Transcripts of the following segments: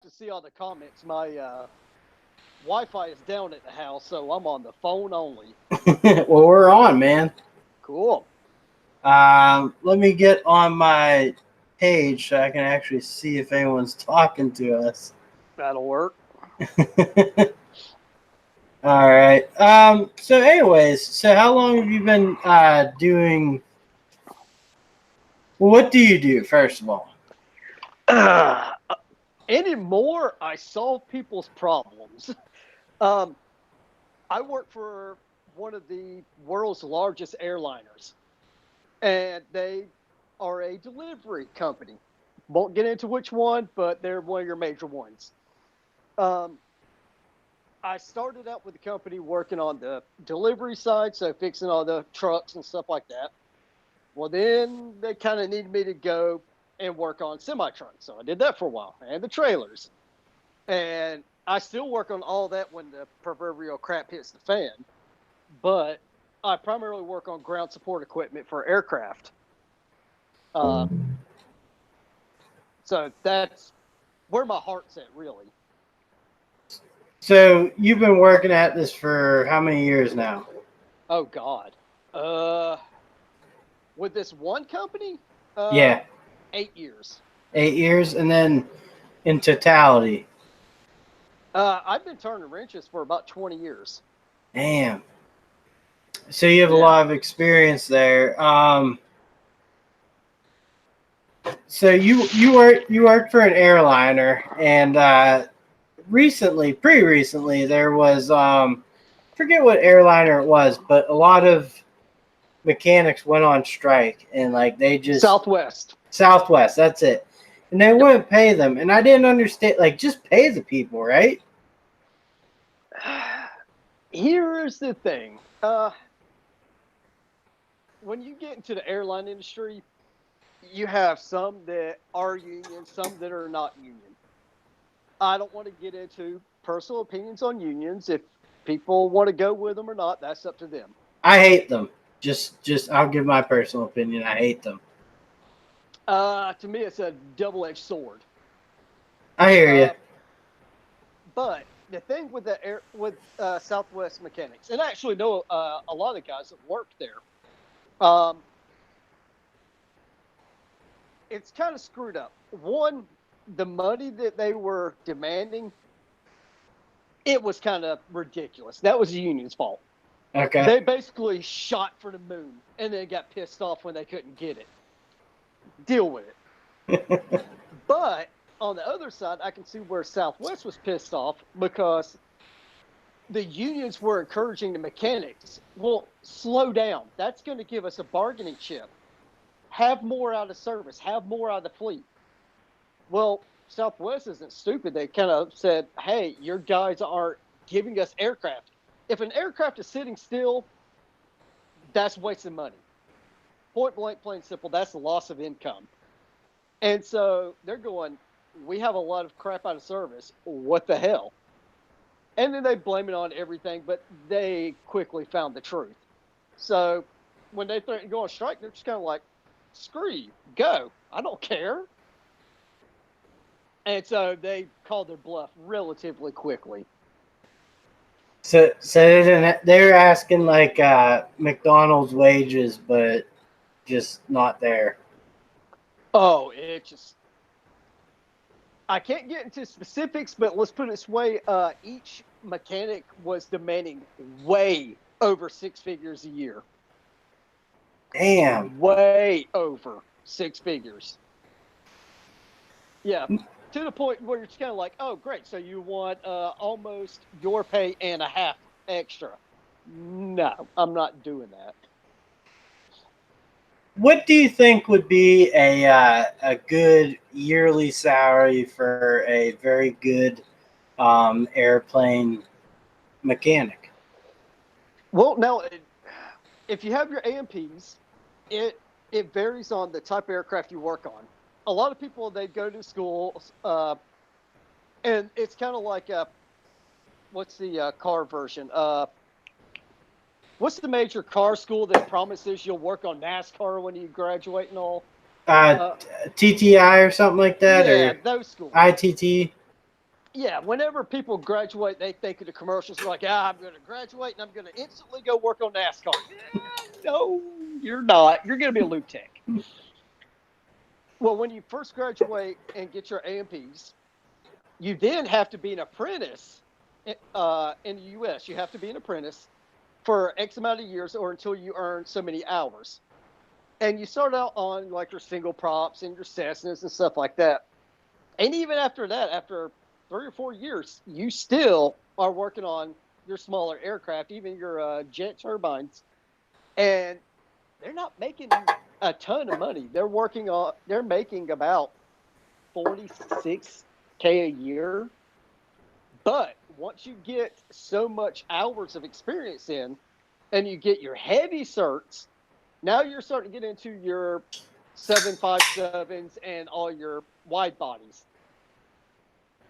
to see all the comments. My Wi-Fi is down at the house, so I'm on the phone only. Well, we're on, man. Cool. Let me get on my page so I can actually see if anyone's talking to us. That'll work. All right. So, anyways, so how long have you been doing? Well, what do you do, first of all? Uh, Anymore, I solve people's problems. Um, I work for one of the world's largest airliners, and they are a delivery company. Won't get into which one, but they're one of your major ones. Um, I started out with the company working on the delivery side, so fixing all the trucks and stuff like that. Well, then they kind of needed me to go and work on semi trucks, so I did that for a while, and the trailers. And I still work on all that when the proverbial crap hits the fan. But I primarily work on ground support equipment for aircraft. Uh, so that's where my heart's at, really. So, you've been working at this for how many years now? Oh God. Uh, with this one company, uh, Yeah, 8 years. 8 years, and then in totality. I've been turning wrenches for about 20 years. Damn. So you have a Yeah. lot of experience there. So you worked for an airliner, and pretty recently, there was forget what airliner it was, but a lot of mechanics went on strike, and like they just Southwest. Southwest, that's it, and they wouldn't pay them, and I didn't understand. Like, just pay the people, right? Here's the thing. When you get into the airline industry, you have some that are union, some that are not union. I don't want to get into personal opinions on unions. If people want to go with them or not, that's up to them. I hate them. Just I'll give my personal opinion. I hate them. To me, it's a double-edged sword. I hear you. Uh, but the thing with the air with Southwest Mechanics, and I actually know a lot of guys that worked there. Um, it's kind of screwed up. One, the money that they were demanding, it was kind of ridiculous. That was the union's fault. Okay. They basically shot for the moon and then got pissed off when they couldn't get it. Deal with it. But on the other side, I can see where Southwest was pissed off because the unions were encouraging the mechanics. Well, slow down. That's going to give us a bargaining chip. Have more out of service. Have more out of the fleet. Well, Southwest isn't stupid. They kind of said, hey, your guys aren't giving us aircraft. If an aircraft is sitting still, that's wasting money. Point blank, plain simple, that's the loss of income. And so they're going, we have a lot of crap out of service. What the hell? And then they blame it on everything, but they quickly found the truth. So when they threaten to go on strike, they're just kind of like, screw you, go. I don't care. And so they called their bluff relatively quickly. So they were asking like McDonald's wages, but just not there. Oh, it just. I can't get into specifics, but let's put it this way: each mechanic was demanding way over six figures a year. Damn. Way over six figures. Yeah, to the point where it's kind of like, oh, great. So you want almost your pay and a half extra. No, I'm not doing that. What do you think would be a good yearly salary for a very good airplane mechanic? Well, now, if you have your AMPs, it varies on the type of aircraft you work on. A lot of people, they go to school, and it's kind of like what's the car version? What's the major car school that promises you'll work on NASCAR when you graduate and all? Uh, Uh, TTI or something like that, yeah, or those schools. ITT? Yeah, whenever people graduate, they think of the commercials like, I'm going to graduate and I'm going to instantly go work on NASCAR. No, you're not. You're going to be a Lube Tech. Well, when you first graduate and get your AMPs, you then have to be an apprentice in the U.S. You have to be an apprentice for X amount of years or until you earn so many hours. And you start out on like your single props and your Cessnas and stuff like that. And even after that, after 3 or 4 years, you still are working on your smaller aircraft, even your jet turbines. And they're not making a ton of money. They're making about 46K a year. But once you get so much hours of experience in and you get your heavy certs, now you're starting to get into your 757s and all your wide bodies.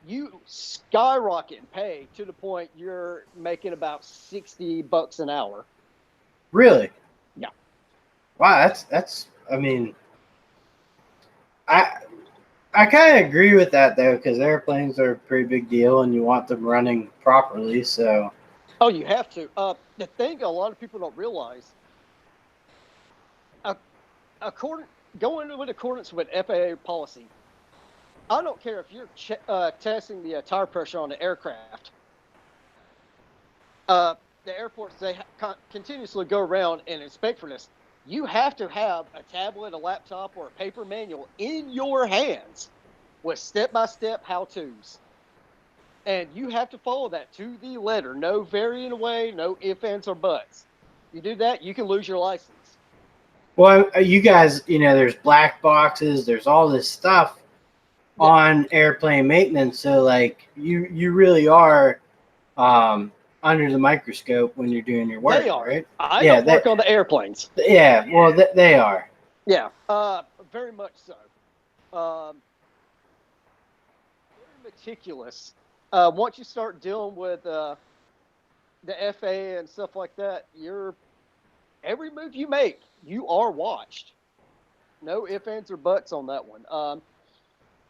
You skyrocket in pay to the point you're making about $60 an hour. Really? Yeah. Wow, that's. I mean, I kind of agree with that though, because airplanes are a pretty big deal, and you want them running properly. So. Oh, you have to. The thing a lot of people don't realize, going in accordance with FAA policy, I don't care if you're testing the tire pressure on the aircraft. The airports, they continuously go around and inspect for this. You have to have a tablet, a laptop, or a paper manual in your hands with step-by-step how-tos. And you have to follow that to the letter. No varying away, no ifs, ands, or buts. You do that, you can lose your license. Well, you guys, there's black boxes, there's all this stuff on airplane maintenance. So, like, you really are under the microscope when you're doing your work, they are. right? I don't work on the airplanes. Yeah, well, they are. Yeah, very much so. Very meticulous. Once you start dealing with the FAA and stuff like that, every move you make, you are watched. No ifs, ands, or buts on that one.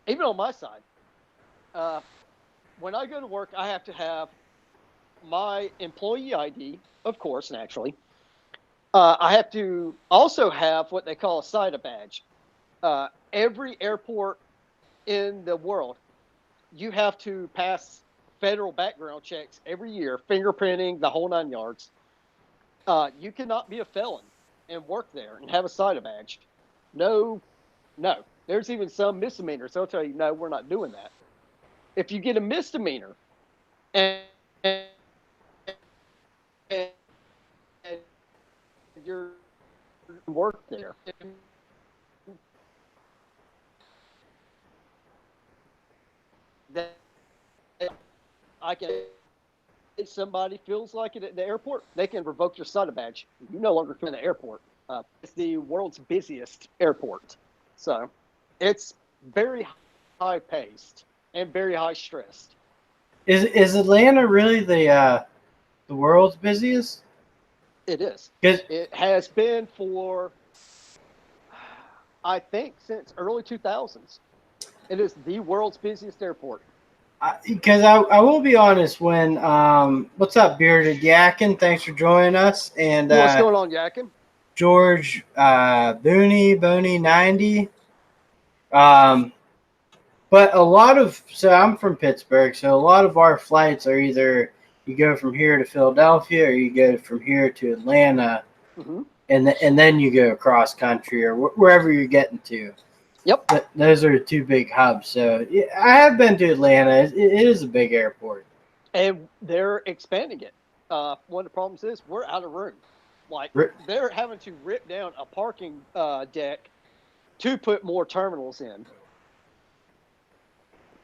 Even on my side, when I go to work, I have to have my employee ID, of course, naturally. I have to also have what they call a SIDA badge. Every airport in the world, you have to pass federal background checks every year, fingerprinting, the whole 9 yards. You cannot be a felon and work there and have a SIDA badge. No. There's even some misdemeanors. They'll tell you, no, we're not doing that. If you get a misdemeanor and you're work there, that I can. If somebody feels like it at the airport, they can revoke your SIDA badge. You no longer come in the airport. It's the world's busiest airport, so it's very high paced and very high stressed. Is Atlanta really the world's busiest? It is. It has been for, I think, since early 2000s. It is the world's busiest airport. Because I will be honest, when what's up, Bearded Yakin? Thanks for joining us. And what's going on, Yakin? George Boney 90. But so I'm from Pittsburgh, so a lot of our flights are either you go from here to Philadelphia or you go from here to Atlanta, and then you go across country or wherever you're getting to. Yep. Those are the two big hubs. So I have been to Atlanta. It is a big airport. And they're expanding it. One of the problems is we're out of room. Like, they're having to rip down a parking deck to put more terminals in.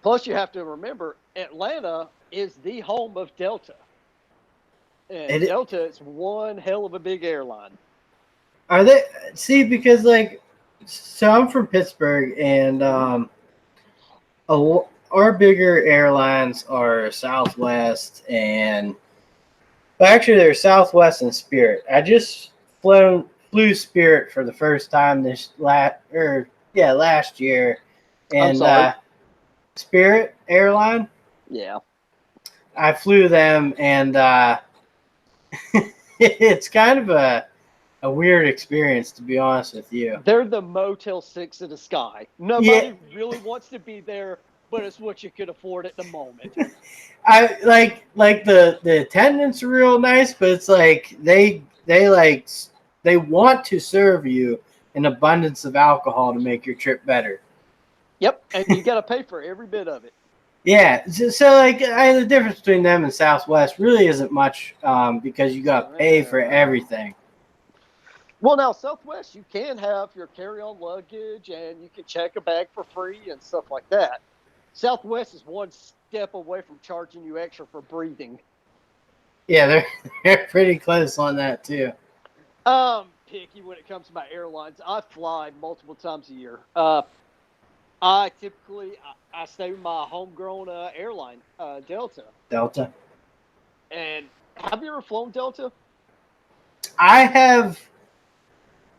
Plus, you have to remember, Atlanta is the home of Delta. And Delta is one hell of a big airline. Are they? See, because, like, so I'm from Pittsburgh, and our bigger airlines are Southwest and actually they're Southwest and Spirit. I just flew Spirit for the first time last year, and Spirit airline. Yeah. I flew them, and it's kind of a weird experience, to be honest with you. They're the Motel 6 of the sky. Nobody really wants to be there, but it's what you could afford at the moment. I like the attendants are real nice, but it's like they want to serve you an abundance of alcohol to make your trip better. Yep, and you got to pay for every bit of it. Yeah, so like the difference between them and Southwest really isn't much because you got to pay for everything. Well, now Southwest, you can have your carry-on luggage and you can check a bag for free and stuff like that. Southwest is one step away from charging you extra for breathing. Yeah, they're pretty close on that too. Picky when it comes to my airlines. I fly multiple times a year. I typically I stay with my homegrown airline, Delta. Delta. And have you ever flown Delta? I have.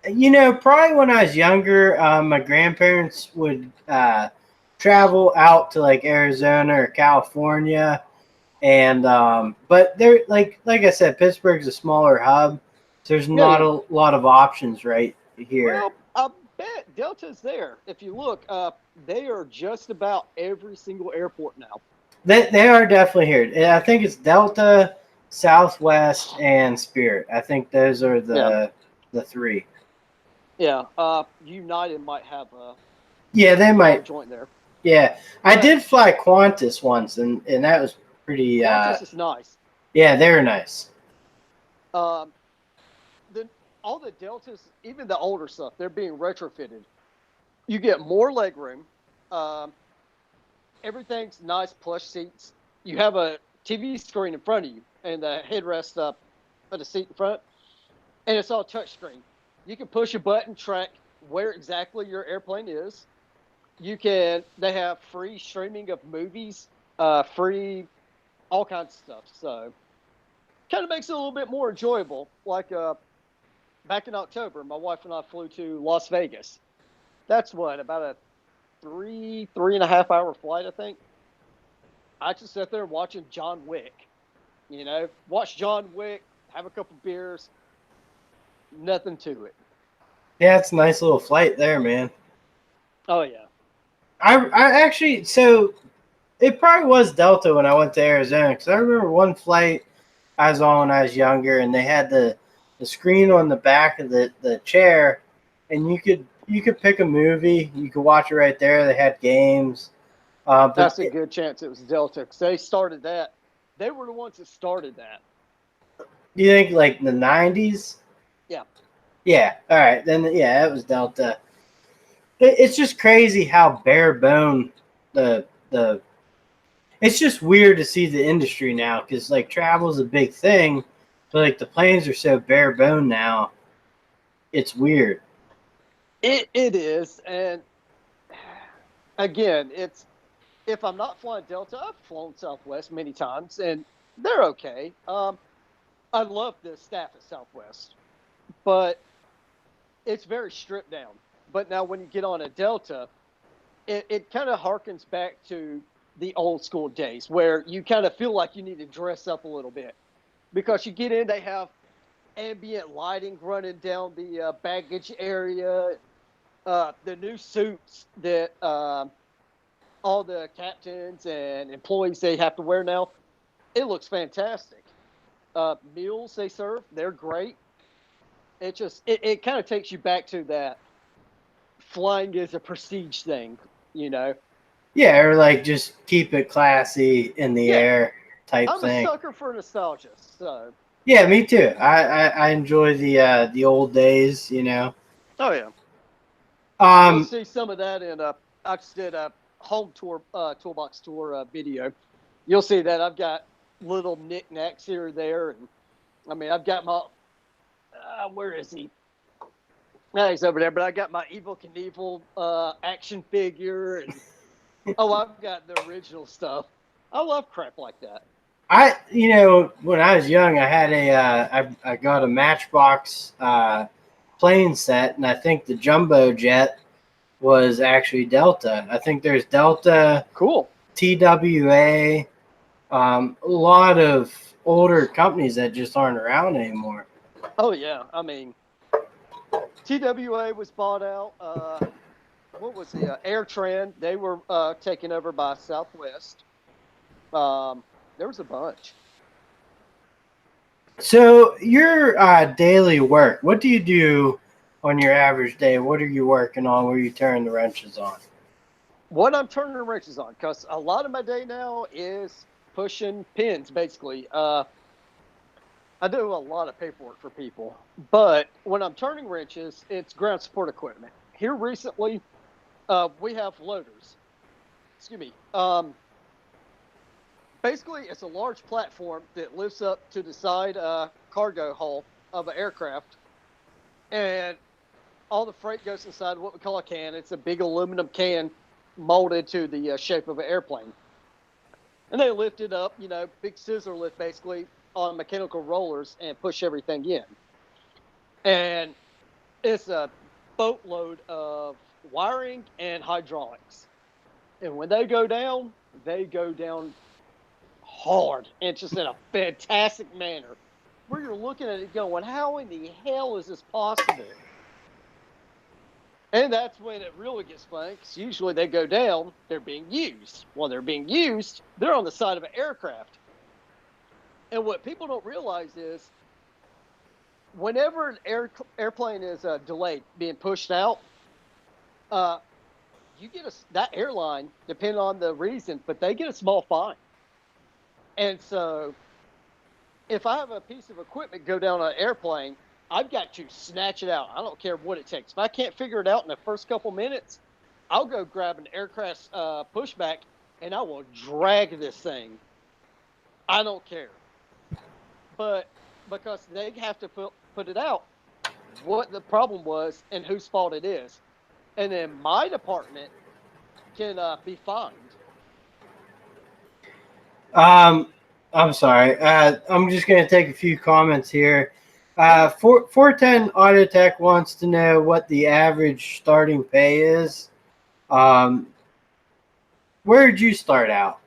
You know, probably when I was younger, my grandparents would travel out to like Arizona or California, and but they're like I said, Pittsburgh's a smaller hub, so there's not a lot of options right here. Well, I bet Delta's there. If you look, they are just about every single airport now. They are definitely here. I think it's Delta, Southwest, and Spirit. I think those are the three. Yeah, United might have a they might joint there. Yeah, I did fly Qantas once, and that was pretty. Qantas is nice. Yeah, they're nice. All the Deltas, even the older stuff, they're being retrofitted. You get more legroom. Everything's nice, plush seats. You have a TV screen in front of you, and the headrest up of the seat in front, and it's all touchscreen. You can push a button, track where exactly your airplane is. They have free streaming of movies, free all kinds of stuff. So kind of makes it a little bit more enjoyable. Like back in October, my wife and I flew to Las Vegas. That's about a 3.5 hour flight, I think. I just sat there watching John Wick. Watch John Wick, have a couple beers. Nothing to it. Yeah, it's a nice little flight there, man. Oh yeah. I actually, so it probably was Delta when I went to Arizona, because I remember one flight I was on when I was younger, and they had the screen on the back of the chair, and you could pick a movie, you could watch it right there. They had games. That's a good chance it was Delta, because they started that. They were the ones that started that. You think like the 90s? Yeah. Yeah. All right. Then it was Delta. It's just crazy how bare bone the. It's just weird to see the industry now, because like travel is a big thing, but like the planes are so bare bone now. It's weird. It is, and again, if I'm not flying Delta, I've flown Southwest many times, and they're okay. I love the staff at Southwest, but it's very stripped down. But now when you get on a Delta, it kind of harkens back to the old school days where you kind of feel like you need to dress up a little bit, because you get in, they have ambient lighting running down the baggage area, the new suits that all the captains and employees they have to wear now. It looks fantastic. Meals they serve, they're great. It kind of takes you back to that flying is a prestige thing, Yeah, or like just keep it classy in the air type thing. I'm a sucker for nostalgia, so. Yeah, me too. I enjoy the old days, Oh yeah. You'll see some of that in I just did a home tour toolbox tour video. You'll see that I've got little knickknacks here or there, and I mean I've got my where is he? No, he's over there. But I got my Evel Knievel action figure, and I've got the original stuff. I love crap like that. When I was young, I had I got a Matchbox plane set, and I think the jumbo jet was actually Delta. I think there's Delta, cool, TWA, A lot of older companies that just aren't around anymore. Oh yeah, I mean, TWA was bought out. What was the AirTran? They were taken over by Southwest. There was a bunch. So your daily work, what do you do on your average day? What are you working on? Where you turn the wrenches on? What I'm turning the wrenches on, because a lot of my day now is pushing pins, basically. I do a lot of paperwork for people, but when I'm turning wrenches, it's ground support equipment. Here recently, we have loaders. Excuse me. Basically, it's a large platform that lifts up to the side cargo hull of an aircraft, and all the freight goes inside what we call a can. It's a big aluminum can molded to the shape of an airplane. And they lift it up, big scissor lift basically on mechanical rollers and push everything in. And it's a boatload of wiring and hydraulics. And when they go down hard and just in a fantastic manner where you're looking at it going, how in the hell is this possible? And that's when it really gets fun, because usually they go down, they're being used. While they're being used, they're on the side of an aircraft. And what people don't realize is whenever an airplane is delayed, being pushed out, you get that airline, depending on the reason, but they get a small fine. And so if I have a piece of equipment go down on an airplane, I've got to snatch it out. I don't care what it takes. If I can't figure it out in the first couple minutes, I'll go grab an aircraft pushback and I will drag this thing. I don't care. But because they have to put it out, what the problem was and whose fault it is. And then my department can be fined. I'm sorry. I'm just going to take a few comments here. 410 Autotech wants to know what the average starting pay is. Where did you start out?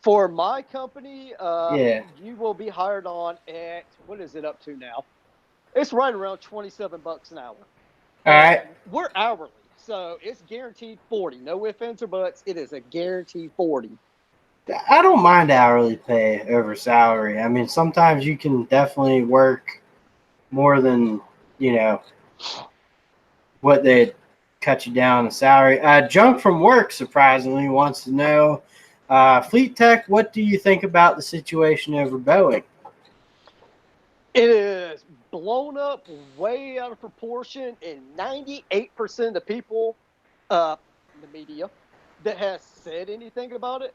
For my company, Yeah, you will be hired on at, what is it up to now? It's right around $27 an hour. All right. We're hourly, so it's guaranteed 40. No ifs, ands, or buts. It is a guaranteed 40. I don't mind hourly pay over salary. I mean, sometimes you can definitely work more than, what they cut you down the salary. Junk from Work, surprisingly, wants to know, Fleet Tech, what do you think about the situation over Boeing? It is blown up way out of proportion, and 98% of the people, the media, that has said anything about it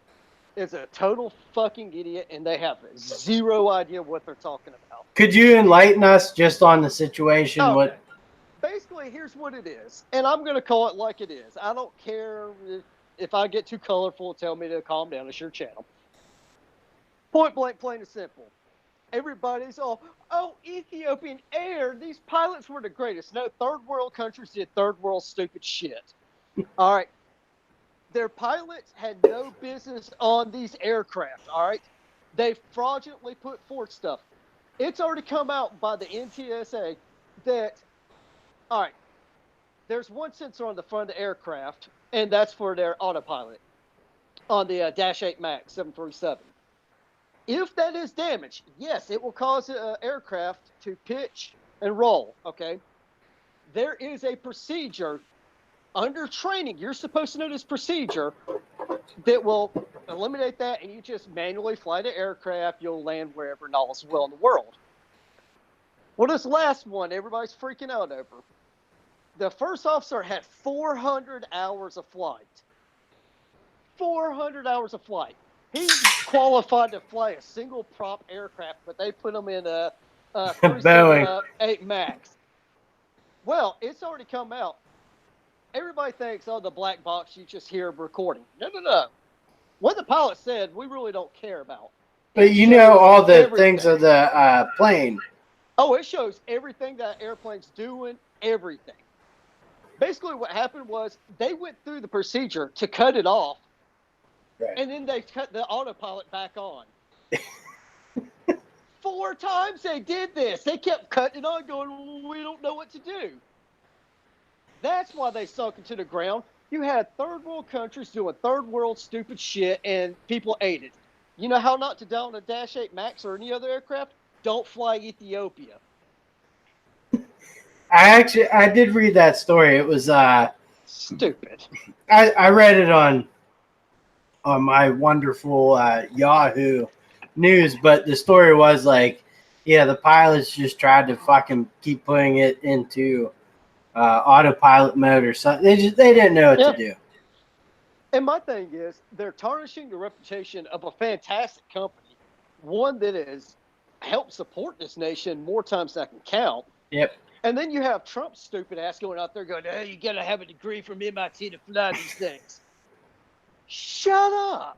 is a total fucking idiot, and they have zero idea what they're talking about. Could you enlighten us just on the situation? Okay. Basically, here's what it is, and I'm going to call it like it is. I don't care if I get too colorful, tell me to calm down. It's your channel. Point blank, plain and simple. Everybody's all, oh, Ethiopian Air, these pilots were the greatest. No, third world countries did third world stupid shit. All right. Their pilots had no business on these aircraft, all right? They fraudulently put forth stuff. It's already come out by the NTSA that, all right, there's one sensor on the front of the aircraft, and that's for their autopilot on the Dash 8 MAX 737. If that is damaged, yes, it will cause the aircraft to pitch and roll, okay? There is a procedure under training. You're supposed to know this procedure that will eliminate that, and you just manually fly the aircraft. You'll land wherever and all is well in the world. Well, this last one, everybody's freaking out over. The first officer had 400 hours of flight. 400 hours of flight. He's qualified to fly a single prop aircraft, but they put him in a 378 MAX. Well, it's already come out. Everybody thinks, oh, the black box, you just hear recording. No. What the pilot said, we really don't care about. But you know all the things of the plane. Oh, it shows everything that airplane's doing, everything. Basically, what happened was they went through the procedure to cut it off, right, and then they cut the autopilot back on. 4 times they did this. They kept cutting it on, going, we don't know what to do. That's why they sunk into the ground. You had third world countries doing third world stupid shit, and people ate it. You know how not to die on a Dash 8 Max or any other aircraft? Don't fly Ethiopia. I did read that story. It was stupid. I read it on my wonderful Yahoo News, but the story was like, yeah, the pilots just tried to fucking keep putting it into autopilot mode or something. They didn't know what to do. And my thing is, they're tarnishing the reputation of a fantastic company, one that has helped support this nation more times than I can count. Yep. And then you have Trump's stupid ass going out there going, hey, you got to have a degree from MIT to fly these things. Shut up.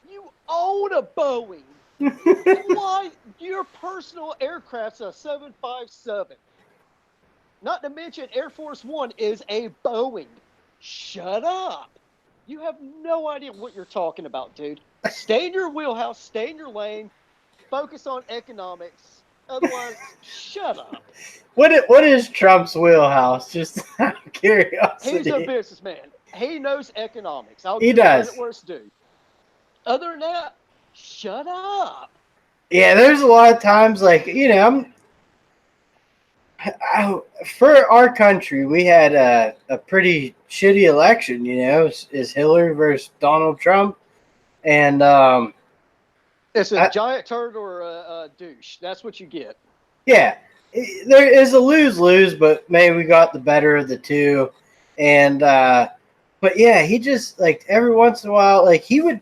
You own a Boeing. Fly your personal aircraft's a 757. Not to mention Air Force One is a Boeing. Shut up. You have no idea what you're talking about, dude. Stay in your wheelhouse. Stay in your lane. Focus on economics. Otherwise, shut up. What is Trump's wheelhouse? Just out of curiosity. He's a businessman. He knows economics. He does. Credit where it's due. Other than that, shut up. Yeah, there's a lot of times, like, you know, for our country, we had a pretty shitty election, you know, is Hillary versus Donald Trump. And it's a giant turd or a douche. That's what you get. Yeah. There is a lose-lose, but maybe we got the better of the two. And but yeah, he just, like, every once in a while, like, he would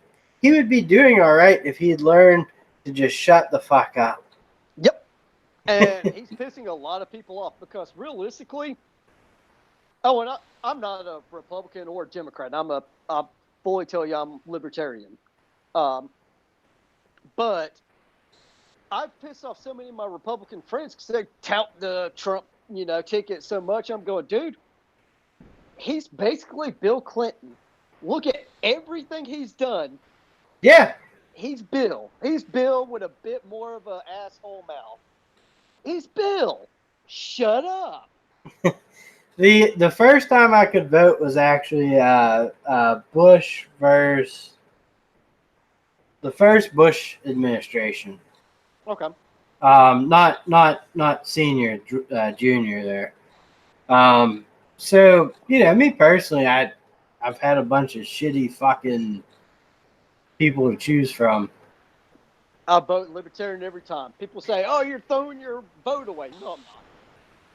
be doing all right if he'd learned to just shut the fuck up. Yep. And he's pissing a lot of people off because realistically, and I'm not a Republican or a Democrat. I fully tell you I'm libertarian. But I've pissed off so many of my Republican friends because they tout the Trump, ticket so much. I'm going, dude, he's basically Bill Clinton. Look at everything he's done. Yeah. He's Bill. He's Bill with a bit more of an asshole mouth. He's Bill. Shut up. The first time I could vote was actually Bush versus the first Bush administration. Okay. Not senior, junior there. So, me personally, I've had a bunch of shitty fucking people to choose from. I vote libertarian every time. People say, oh, you're throwing your vote away. No, I'm not.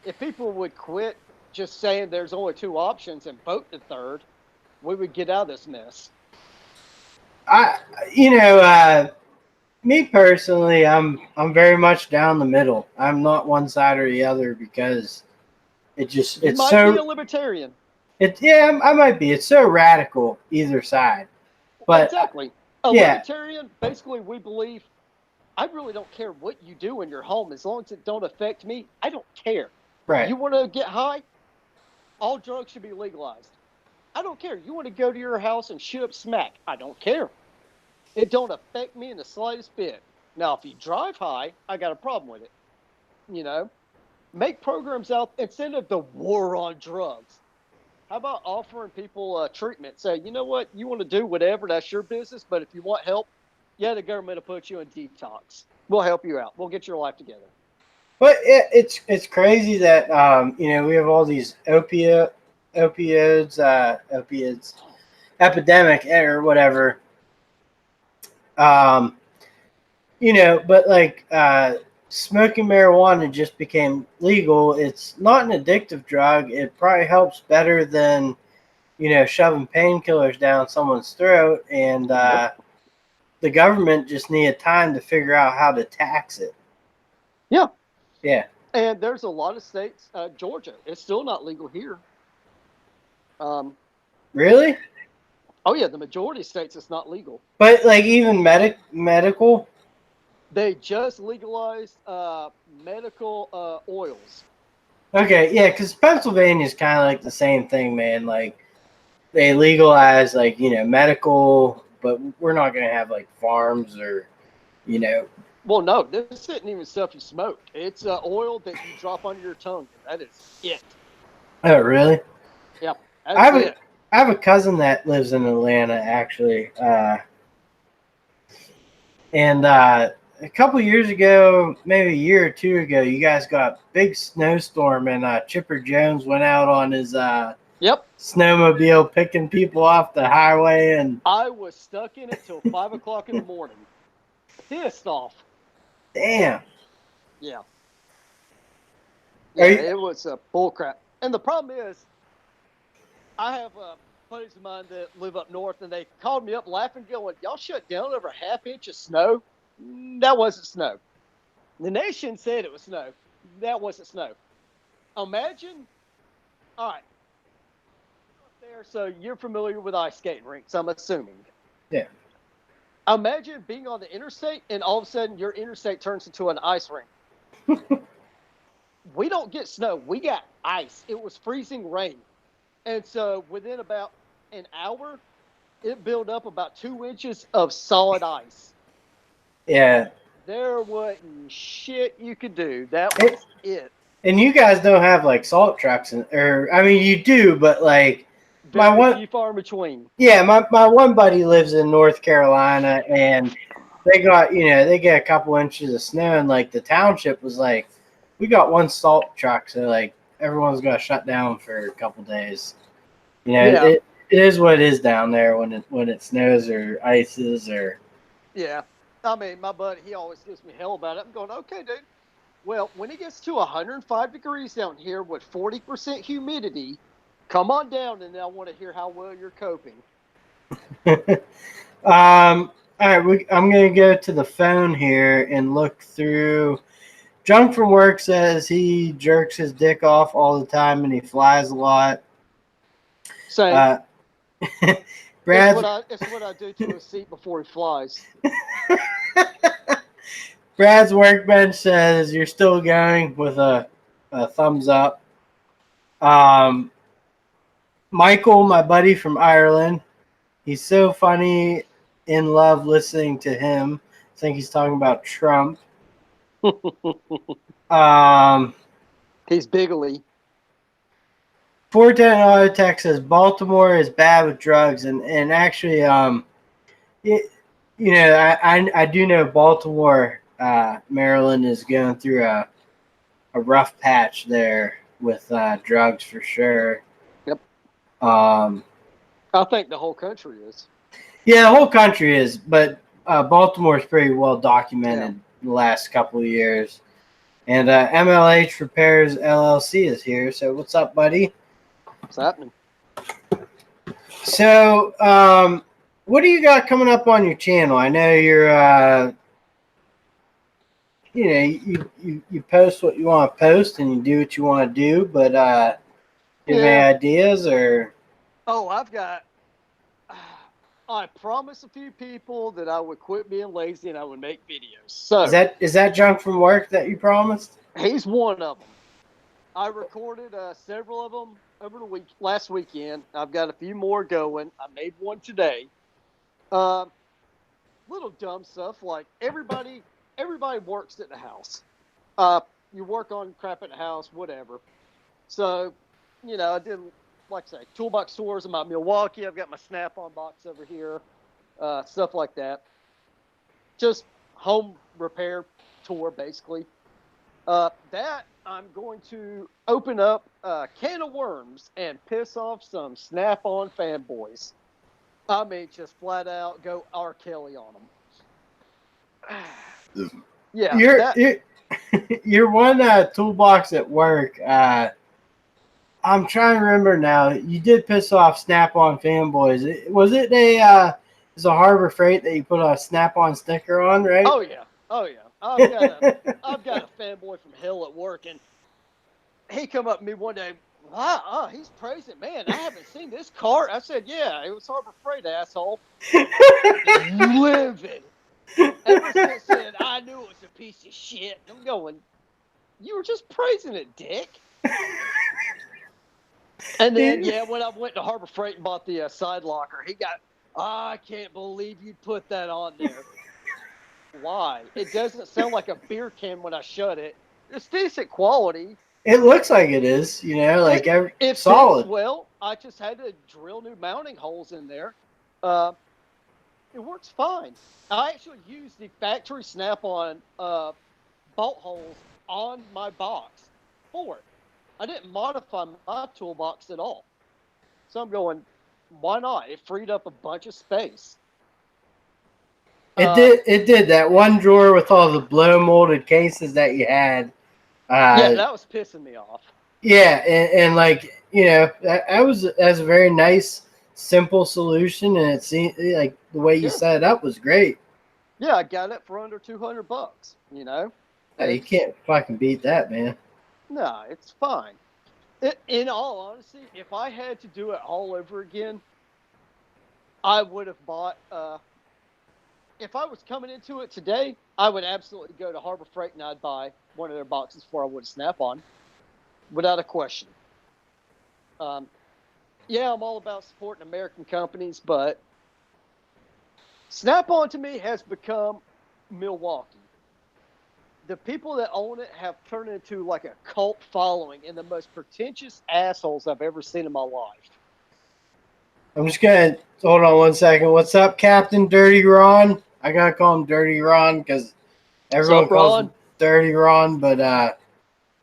If people would quit just saying there's only 2 options and vote the third, we would get out of this mess. Me personally, I'm very much down the middle. I'm not one side or the other because it's you might be a libertarian. I might be. It's so radical either side. But exactly. Libertarian, basically, we believe, I really don't care what you do in your home as long as it don't affect me. I don't care. Right. You want to get high? All drugs should be legalized. I don't care. You want to go to your house and shoot up smack? I don't care. It don't affect me in the slightest bit. Now, if you drive high, I got a problem with it. Make programs out instead of the war on drugs. How about offering people treatment? Say, you know what? You want to do whatever. That's your business. But if you want help, the government will put you in detox. We'll help you out. We'll get your life together. But it's crazy that we have all these opiates, epidemic or whatever. But like smoking marijuana just became legal. It's not an addictive drug. It probably helps better than shoving painkillers down someone's throat. And the government just needed time to figure out how to tax it. Yeah. Yeah. And there's a lot of states, Georgia, it's still not legal here. Really? Oh, yeah, the majority of states it's not legal. But, like, even medical? They just legalized medical oils. Okay, yeah, because Pennsylvania is kind of like the same thing, man. Like, they legalize, like, medical, but we're not going to have, like, farms or you know. Well, no, this isn't even stuff you smoke. It's oil that you drop under your tongue. That is it. Oh, really? Yeah, I that's have a, it. I have a cousin that lives in Atlanta, actually. And a couple years ago, maybe a year or two ago, you guys got a big snowstorm, and Chipper Jones went out on his Yep. snowmobile picking people off the highway. And I was stuck in it till 5 o'clock in the morning. Pissed off. damn. Yeah. Are Yeah, you, it was a bull crap. And the problem is, I have buddies of mine that live up north, and they called me up laughing, going, "Y'all shut down over a half-inch of snow?" That wasn't snow. The nation said it was snow. That wasn't snow. Imagine, all right, up there, so you're familiar with ice skating rinks, I'm assuming. yeah. Imagine being on the interstate, and all of a sudden your interstate turns into an ice rink. We don't get snow. We got ice. It was freezing rain. And so within about an hour, it built up about 2 inches of solid ice. Yeah. There wasn't shit you could do. That was it. And you guys don't have like salt trucks, or I mean, you do, but like Very few far in between. yeah, my one buddy lives in North Carolina, and they got they get a couple inches of snow, and like the township was like, we got one salt truck, so like everyone's got to shut down for a couple days. Yeah. It is what it is down there when it snows or ices or. Yeah. I mean, my buddy, he always gives me hell about it. I'm going, okay, dude. Well, when it gets to 105 degrees down here with 40% humidity, come on down, and I want to hear how well you're coping. All right, I'm going to go to the phone here and look through. Junk from work says he jerks his dick off all the time and he flies a lot. Same. Brad's, it's what I do to a seat before he flies. Brad's workbench says you're still going with a thumbs up. Michael, my buddy from Ireland, he's so funny, in love listening to him. I think he's talking about Trump. He's bigly. 410 Auto Tech says Baltimore is bad with drugs, and actually, I do know Baltimore, Maryland is going through a rough patch there with drugs for sure. Yep. I think the whole country is. Yeah, the whole country is, but Baltimore is pretty well documented the last couple of years. And MLH Repairs LLC is here. So what's up, buddy? What's happening? So, what do you got coming up on your channel? I know you're, you post what you want to post and you do what you want to do, but do you have any ideas or? Oh, I promised a few people that I would quit being lazy and I would make videos. So is that Junk from work that you promised? He's one of them. I recorded several of them over the last weekend. I've got a few more going. I made one today. Little dumb stuff like everybody works at the house. You work on crap at the house, whatever. So, I did, like I say, toolbox tours in my Milwaukee. I've got my Snap-on box over here, stuff like that. Just home repair tour, basically. That I'm going to open up a can of worms and piss off some Snap-on fanboys. I mean, just flat out go R. Kelly on them. Yeah. Your one toolbox at work. I'm trying to remember now. You did piss off Snap-on fanboys. Was it a Harbor Freight that you put a Snap-on sticker on, right? Oh yeah. I've got a fanboy from hell at work, and he come up to me one day. Wow, he's praising. Man, I haven't seen this car. I said, yeah, it was Harbor Freight, asshole. Livid. Ever since then, I knew it was a piece of shit. I'm going, you were just praising it, dick. And then, when I went to Harbor Freight and bought the side locker, he got, I can't believe you put that on there. why. It doesn't sound like a beer can when I shut it. It's decent quality. It looks like it is, like It fits solid. well. I just had to drill new mounting holes in there. Uh, it works fine. I actually used the factory Snap-on bolt holes on my box for it. I didn't modify my toolbox at all. So I'm going, why not? It freed up a bunch of space. It did. That one drawer with all the blow molded cases that you had. Yeah, that was pissing me off. Yeah, and like, that's a very nice, simple solution, and it seemed like the way you set it up was great. Yeah, I got it for under $200. Hey, you can't fucking beat that, man. No, it's fine. In all honesty, if I had to do it all over again, I would have bought. If I was coming into it today, I would absolutely go to Harbor Freight and I'd buy one of their boxes before I would Snap-on, without a question. Yeah, I'm all about supporting American companies, but Snap-on to me has become Milwaukee. The people that own it have turned into like a cult following and the most pretentious assholes I've ever seen in my life. I'm just going to hold on one second. What's up, Captain Dirty Ron? I got to call him Dirty Ron because everyone calls him Dirty Ron, but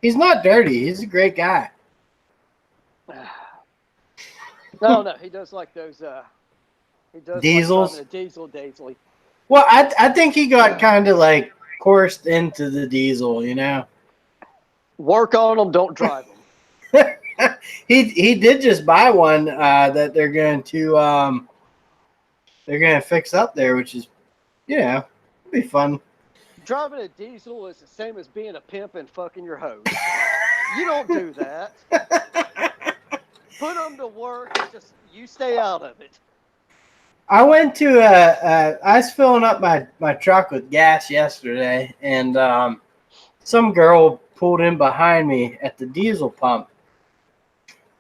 he's not dirty. He's a great guy. No, he does like those. He does diesels. Like a diesel daisily. Well, I think he got kind of like coursed into the diesel, Work on them, don't drive them. he did just buy one that they're going to fix up there, which is it'll be fun. Driving a diesel is the same as being a pimp and fucking your hose. You don't do that. Put them to work. It's just you stay out of it. I went to I was filling up my truck with gas yesterday, and some girl pulled in behind me at the diesel pump.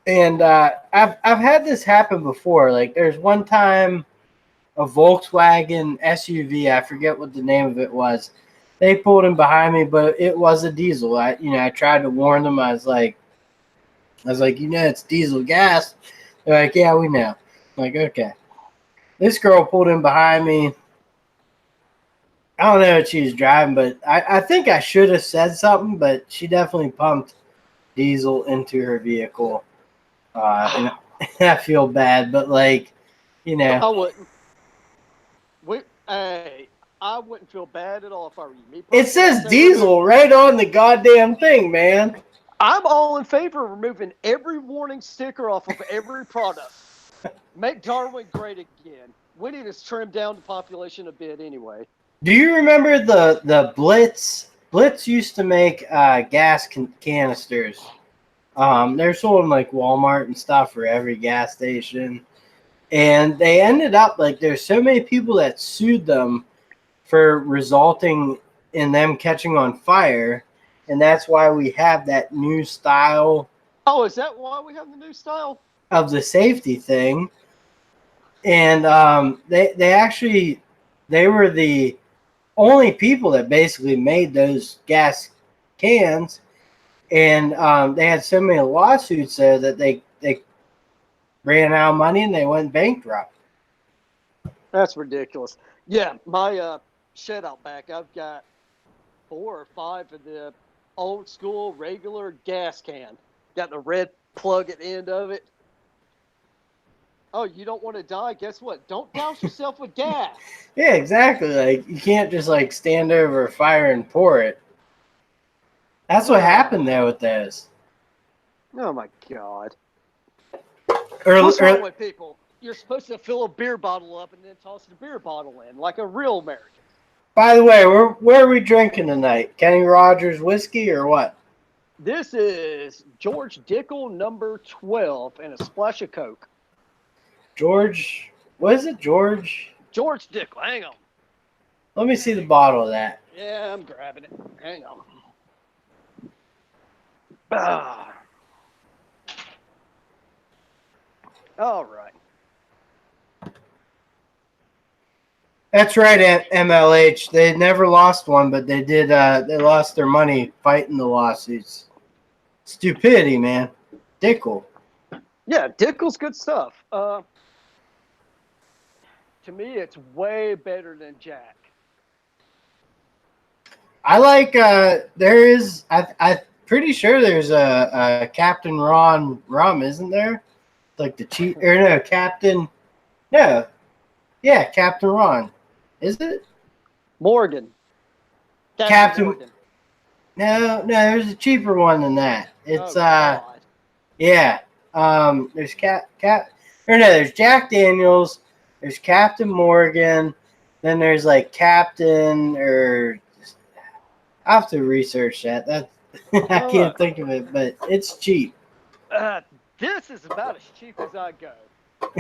And I've had this happen before. Like, there's one time a Volkswagen SUV, I forget what the name of it was. They pulled in behind me, but it was a diesel. I tried to warn them. I was like, it's diesel gas. They're like, yeah, we know. I'm like, okay. This girl pulled in behind me. I don't know what she was driving, but I think I should have said something, but she definitely pumped diesel into her vehicle. And I feel bad, but I wouldn't. I wouldn't feel bad at all if I were you. Me it says diesel right on the goddamn thing, man. I'm all in favor of removing every warning sticker off of every product. Make Darwin great again. We need to trim down the population a bit anyway. Do you remember the Blitz? Blitz used to make gas canisters. They're sold in like Walmart and stuff for every gas station. And they ended up there's so many people that sued them for resulting in them catching on fire. And that's why we have that new style. Oh, is that why we have the new style? Of the safety thing. And they were the only people that basically made those gas cans. And they had so many lawsuits there that they ran out of money and they went bankrupt. That's ridiculous. Yeah, my shed out back, I've got 4 or 5 of the old school regular gas can. Got the red plug at the end of it. Oh, you don't want to die? Guess what? Don't douse yourself with gas. Yeah, exactly. You can't just stand over a fire and pour it. That's what happened there with those. Oh my God. What's wrong with people? You're supposed to fill a beer bottle up and then toss the beer bottle in like a real American. By the way, where are we drinking tonight? Kenny Rogers whiskey or what? This is George Dickel number 12 and a splash of Coke. George, what is it, George? George Dickel, hang on. Let me see the bottle of that. Yeah, I'm grabbing it. Hang on. All right. That's right, at MLH. They never lost one, but they did. They lost their money fighting the lawsuits. Stupidity, man. Dickel. Yeah, Dickel's good stuff. To me, it's way better than Jack. I like. There is. I'm pretty sure there's a Captain Ron rum, isn't there? Like the chief, or no, Captain. No, yeah, Captain Ron. Is it Morgan. Captain? Morgan. No, there's a cheaper one than that. It's God. yeah. There's there's Jack Daniels. There's Captain Morgan. Then there's like Captain or. I have to research that. That I can't think of it, but it's cheap. This is about as cheap as I go.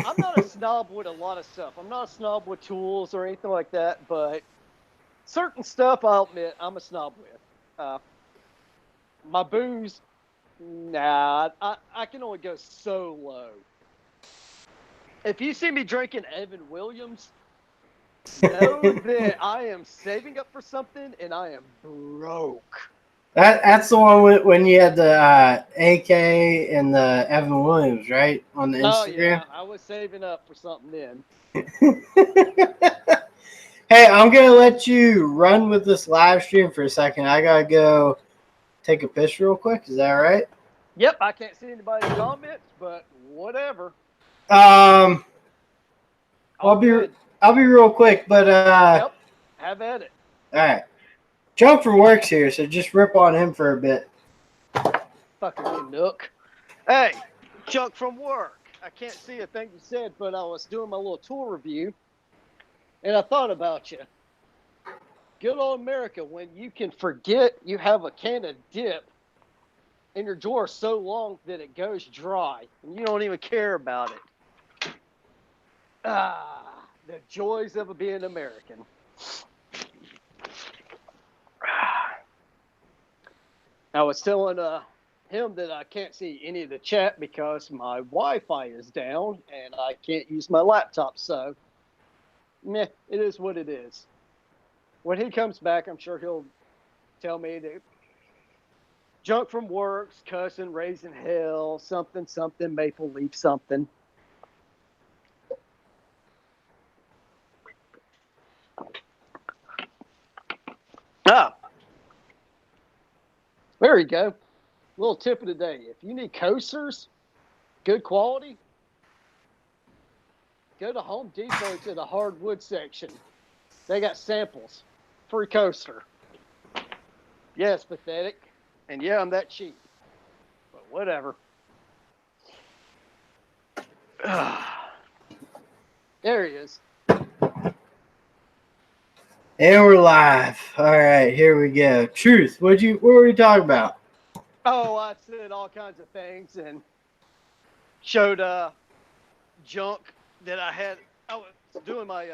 I'm not a snob with a lot of stuff. I'm not a snob with tools or anything like that, but certain stuff I'll admit I'm a snob with. My booze, nah, I can only go so low. If you see me drinking Evan Williams, know that I am saving up for something and I am broke. That's the one when you had the AK and the Evan Williams, right? On the Instagram. Oh yeah, I was saving up for something then. Hey, I'm gonna let you run with this live stream for a second. I gotta go take a piss real quick. Is that all right? Yep, I can't see anybody's comments, but whatever. I'll be real quick, but yep, have at it. All right. Junk from work's here, so just rip on him for a bit. Fucking Nook. Hey, Junk from work. I can't see a thing you said, but I was doing my little tour review, and I thought about you. Good old America, when you can forget you have a can of dip in your drawer so long that it goes dry, and you don't even care about it. The joys of being American. I was telling him that I can't see any of the chat because my Wi-Fi is down and I can't use my laptop. So, meh, it is what it is. When he comes back, I'm sure he'll tell me that junk from works, cussing, raising hell, something, maple leaf, something. There you go. Little tip of the day. If you need coasters, good quality, go to Home Depot to the hardwood section. They got samples. Free coaster. Yes, pathetic. And yeah, I'm that cheap. But whatever. There he is. And we're live. All right, here we go. Truth. What were we talking about? Oh, I said all kinds of things and showed junk that I had. I was doing my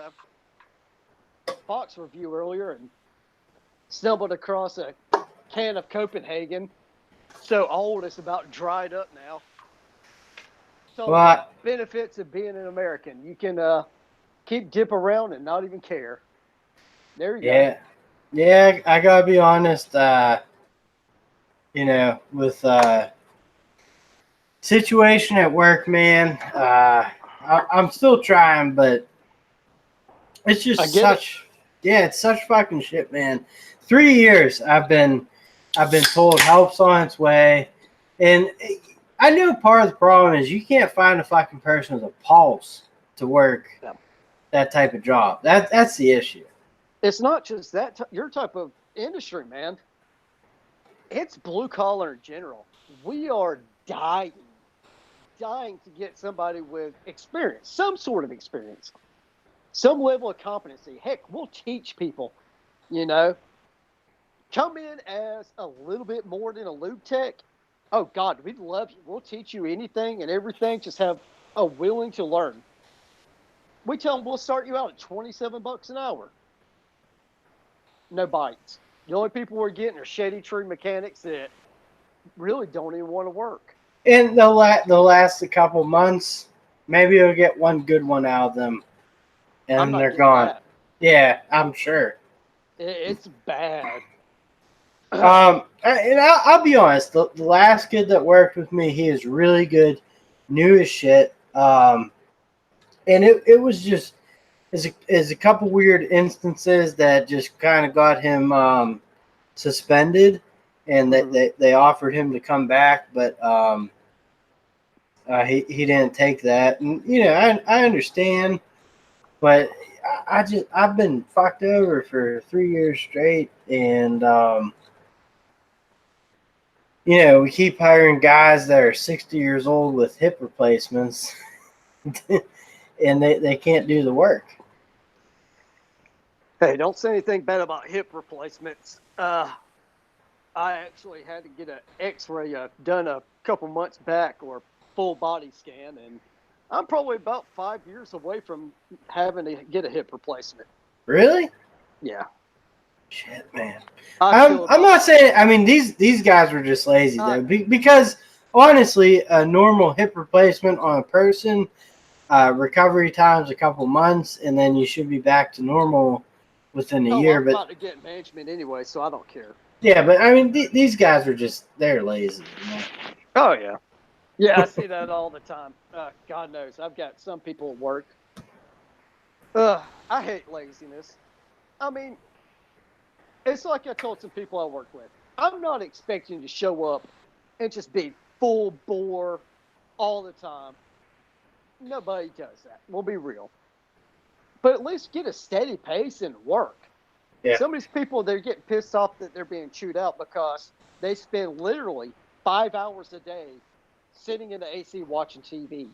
box review earlier and stumbled across a can of Copenhagen. So old, it's about dried up now. So the benefits of being an American. You can keep dip around and not even care. There you go. Yeah, I gotta be honest, with situation at work, man, I'm still trying, but it's just it's such fucking shit, man. 3 years I've been told help's on its way, and I know part of the problem is you can't find a fucking person with a pulse to work that type of job. That's the issue. It's not just that your type of industry, man. It's blue collar in general. We are dying to get somebody with experience, some sort of experience, some level of competency. Heck, we'll teach people, come in as a little bit more than a lube tech. Oh God, we'd love you. We'll teach you anything and everything. Just have a willing to learn. We tell them we'll start you out at $27 an hour. No bites. The only people we're getting are shady tree mechanics that really don't even want to work. And they'll last a couple months. Maybe you'll get one good one out of them, and they're gone. Yeah, I'm sure. It's bad. And I'll be honest. The last kid that worked with me, he is really good, new as shit. And it was just is a couple weird instances that just kind of got him suspended, and that they offered him to come back, but he didn't take that. And I understand, but I've been fucked over for 3 years straight, and we keep hiring guys that are 60 years old with hip replacements, and they can't do the work. Hey, don't say anything bad about hip replacements. I actually had to get an X-ray done a couple months back, or full body scan, and I'm probably about 5 years away from having to get a hip replacement. Really? Yeah. Shit, man. I'm not saying. I mean, these guys were just lazy though, because honestly, a normal hip replacement on a person, recovery time's a couple months, and then you should be back to normal within a year. I'm but about to get management anyway, so I don't care. Yeah, but I mean, these guys are they're lazy. Oh yeah, yeah. I see that all the time. God knows, I've got some people at work. I hate laziness. I mean, it's like I told some people I work with. I'm not expecting to show up and just be full bore all the time. Nobody does that. We'll be real. But at least get a steady pace and work. Yeah. Some of these people, they're getting pissed off that they're being chewed out because they spend literally 5 hours a day sitting in the AC watching TV.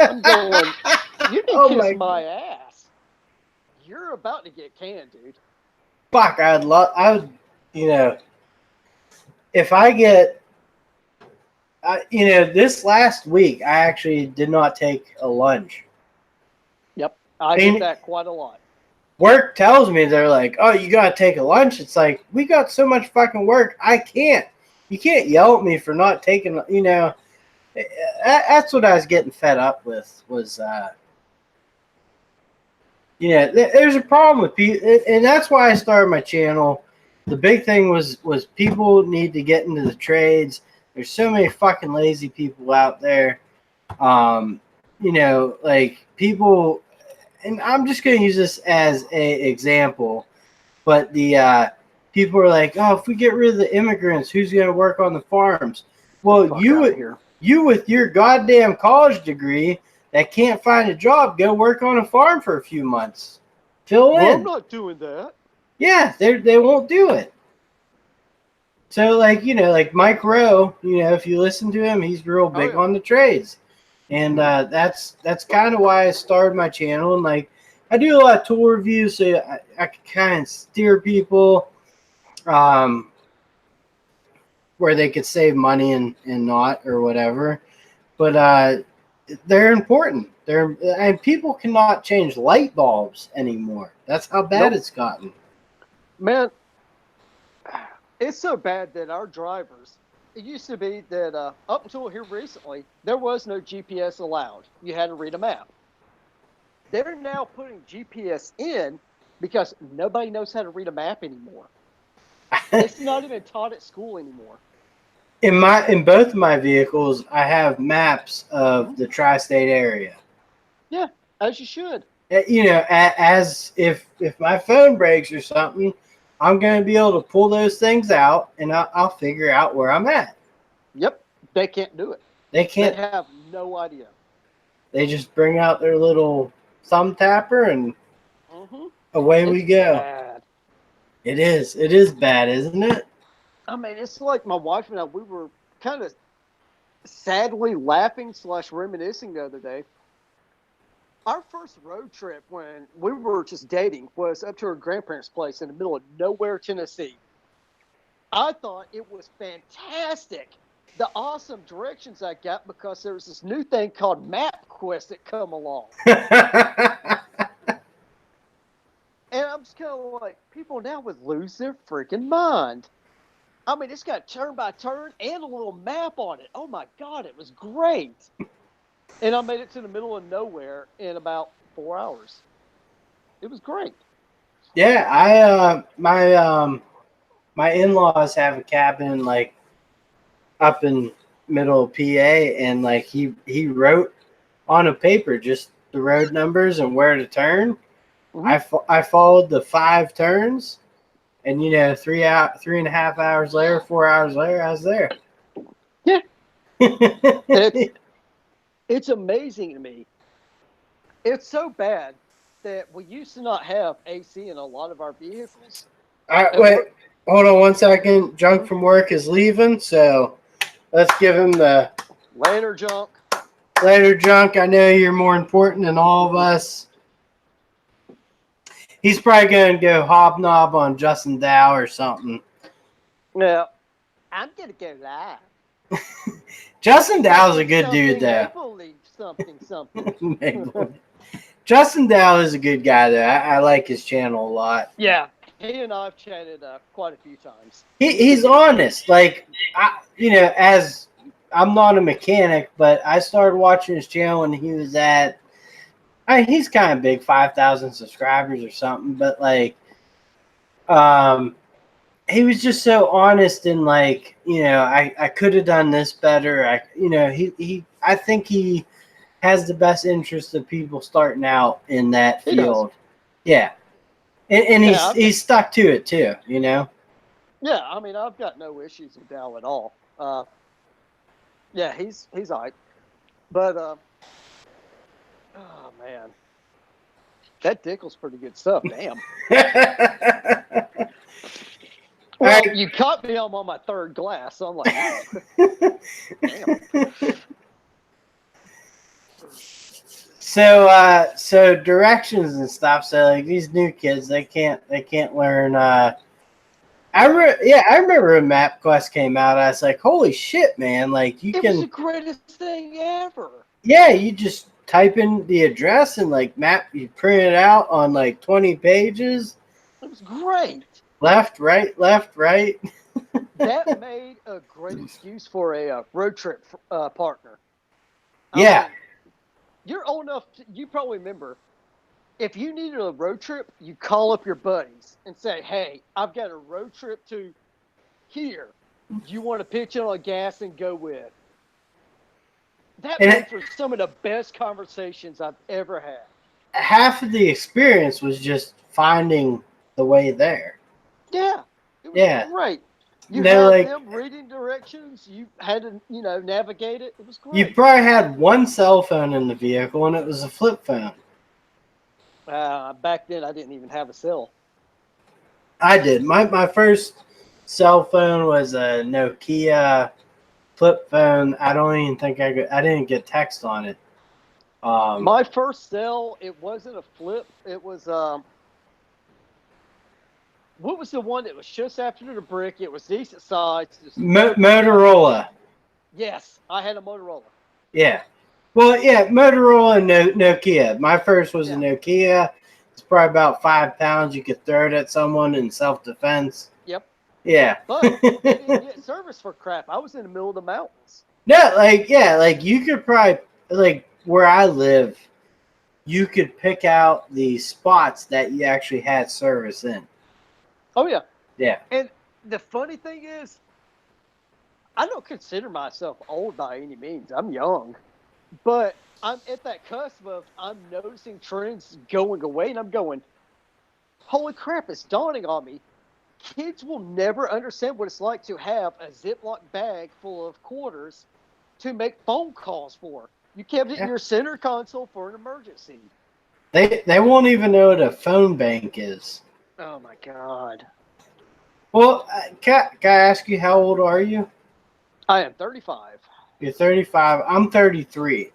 I'm going, you can kiss my ass. You're about to get canned, dude. Fuck, I would, if I get, this last week, I actually did not take a lunch. Yep, I get that quite a lot. Work tells me, they're like, oh, you got to take a lunch. It's like, we got so much fucking work. I can't. You can't yell at me for not taking, that's what I was getting fed up with was, there's a problem with people, and that's why I started my channel. The big thing was people need to get into the trades. There's so many fucking lazy people out there. Like people, and I'm just going to use this as an example, but the people are like, oh, if we get rid of the immigrants, who's going to work on the farms? Well, you with your goddamn college degree that can't find a job, go work on a farm for a few months. Fill in. I'm not doing that. Yeah, they won't do it. So, like Mike Rowe, if you listen to him, he's real big on the trades. And that's kind of why I started my channel. And, I do a lot of tool reviews, so I can kind of steer people where they could save money and not or whatever. But they're important. And people cannot change light bulbs anymore. That's how bad it's gotten. Man, it's so bad that our drivers, it used to be that up until here recently, there was no GPS allowed. You had to read a map. They're now putting GPS in because nobody knows how to read a map anymore. It's not even taught at school anymore. In both of my vehicles, I have maps of the tri-state area. Yeah, as you should. As if my phone breaks or something, I'm going to be able to pull those things out, and I'll figure out where I'm at. Yep, they can't do it. They can't. They have no idea. They just bring out their little thumb tapper, and away we go. Bad. It is. It is bad, isn't it? I mean, it's like my wife and I, we were kind of sadly laughing / reminiscing the other day. Our first road trip when we were just dating was up to her grandparents' place in the middle of nowhere, Tennessee. I thought it was fantastic. The awesome directions I got because there was this new thing called MapQuest that come along. And I'm just kind of like, people now would lose their freaking mind. I mean, it's got turn by turn and a little map on it. Oh my God, it was great. And I made it to the middle of nowhere in about 4 hours. It was great. Yeah, my in-laws have a cabin like up in middle of PA, and like he wrote on a paper just the road numbers and where to turn. Mm-hmm. I followed the 5 turns, and 3.5 hours later, 4 hours later, I was there. Yeah, it's amazing to me. It's so bad that we used to not have AC in a lot of our vehicles. All right, And wait, hold on one second. Junk from work is leaving, so let's give him the later, Junk. later, Junk. I know you're more important than all of us. He's probably going to go hobnob on Justin Dow or something. Yeah, I'm gonna go live. Justin Dow's a good dude, though. Maple Leaf something. Justin Dow is a good guy, though. I like his channel a lot. Yeah, he and I've chatted quite a few times. He's honest. Like, as I'm not a mechanic, but I started watching his channel when he was at, he's kind of big, 5,000 subscribers or something. But like, he was just so honest and like, I could have done this better. I think he has the best interest of people starting out in that field. Yeah. And he's stuck to it too, Yeah, I mean, I've got no issues with Dow at all. Yeah, he's all right. But, oh, man. That Dickel's pretty good stuff. Damn. Well, you caught me on my third glass, so I'm like, damn. So directions and stuff. So like these new kids, they can't learn. I remember when MapQuest came out. I was like, holy shit, man! Like it was the greatest thing ever. Yeah, you just type in the address and like you print it out on like 20 pages. It was great. Left, right, left, right. That made a great excuse for a road trip partner. Yeah. You're old enough, you probably remember, if you needed a road trip, you call up your buddies and say, hey, I've got a road trip to here. Do you want to pitch in on gas and go with? That made for some of the best conversations I've ever had. Half of the experience was just finding the way there. Yeah. It was great. You had them reading directions. You had to, navigate it. It was great. You probably had one cell phone in the vehicle, and it was a flip phone. Back then, I didn't even have a cell. I did. My first cell phone was a Nokia flip phone. I don't even think I didn't get text on it. My first cell, it wasn't a flip. It was what was the one that was just after the brick? It was decent size. Motorola. Yes, I had a Motorola. Yeah. Well, yeah, Motorola and Nokia. My first was a Nokia. It's probably about 5 pounds. You could throw it at someone in self-defense. Yep. Yeah. But it didn't get service for crap. I was in the middle of the mountains. No, like you could probably, like where I live, you could pick out the spots that you actually had service in. Oh, yeah. Yeah. And the funny thing is, I don't consider myself old by any means. I'm young. But I'm at that cusp of I'm noticing trends going away, and I'm going, holy crap, it's dawning on me. Kids will never understand what it's like to have a Ziploc bag full of quarters to make phone calls for. You kept it in your center console for an emergency. They won't even know what a phone bank is. Oh, my God. Well, can I ask you, how old are you? I am 35. You're 35. I'm 33.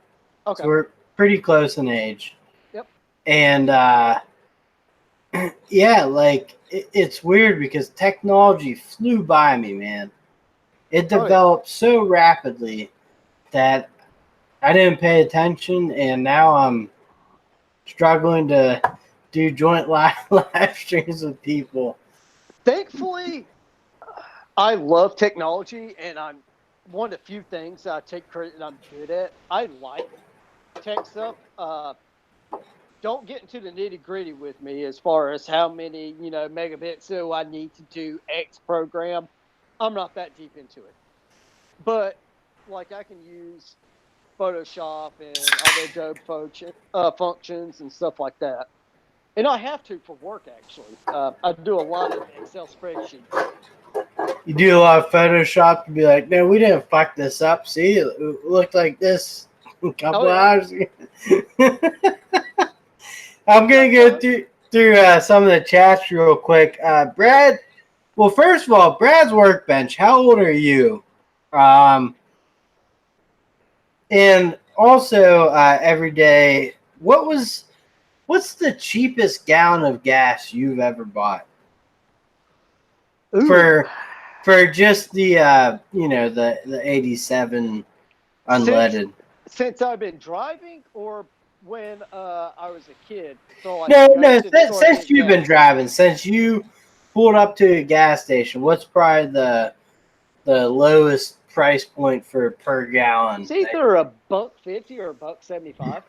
Okay. So we're pretty close in age. Yep. And, yeah, like, it's weird because technology flew by me, man. It developed so rapidly that I didn't pay attention, and now I'm struggling to do joint live streams with people. Thankfully, I love technology, and I'm one of the few things I take credit that I'm good at. I like tech stuff. don't get into the nitty gritty with me as far as how many, megabits do I need to do X program. I'm not that deep into it. But, like, I can use Photoshop and other Adobe functions and stuff like that. And I have to for work, actually. I do a lot of Excel spreadsheets. You do a lot of Photoshop to be like, no, we didn't fuck this up. See, it looked like this a couple hours ago. I'm going to go through some of the chats real quick. Brad, well, first of all, Brad's Workbench, how old are you? And also, every day, what's the cheapest gallon of gas you've ever bought? Ooh. For just the the 87 unleaded. Since I've been driving, or when I was a kid? So like no. Since you've been driving, since you pulled up to a gas station, what's probably the lowest price point for per gallon? It's either $1.50 or $1.75.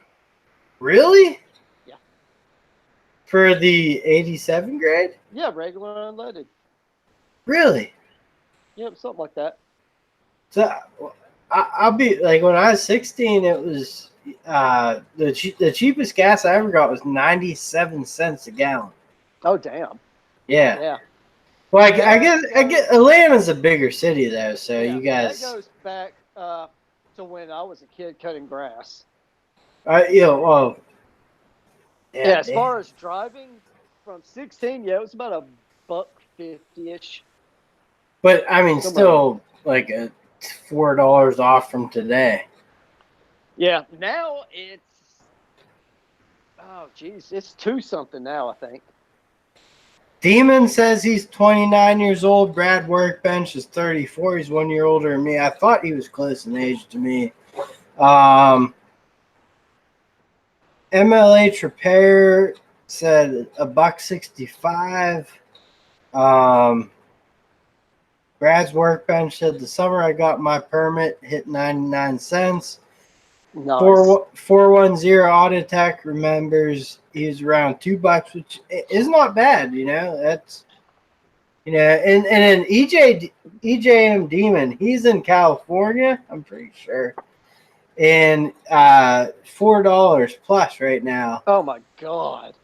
Really? Yeah. For the 87 grade? Yeah, regular unleaded. Really? Yep, something like that. So I'll be like, when I was 16, it was the cheapest gas I ever got was 97 cents a gallon. Oh damn. Yeah. Yeah. Well, I get Atlanta's a bigger city though, so you guys. That goes back to when I was a kid cutting grass. Well. Yeah, as far as driving from 16, it was about $1.50-ish. But I mean, still like $4 off from today. Yeah, now it's it's 2 something now, I think. Demon says he's 29 years old. Brad Workbench is 34. He's 1 year older than me. I thought he was close in age to me. MLH Repair said $1.65. Brad's Workbench said the summer I got my permit hit 99 cents. Nice. 410 Autotech remembers he's around $2, which is not bad, That's and then EJM Demon, he's in California, I'm pretty sure, and $4 plus right now. Oh my god!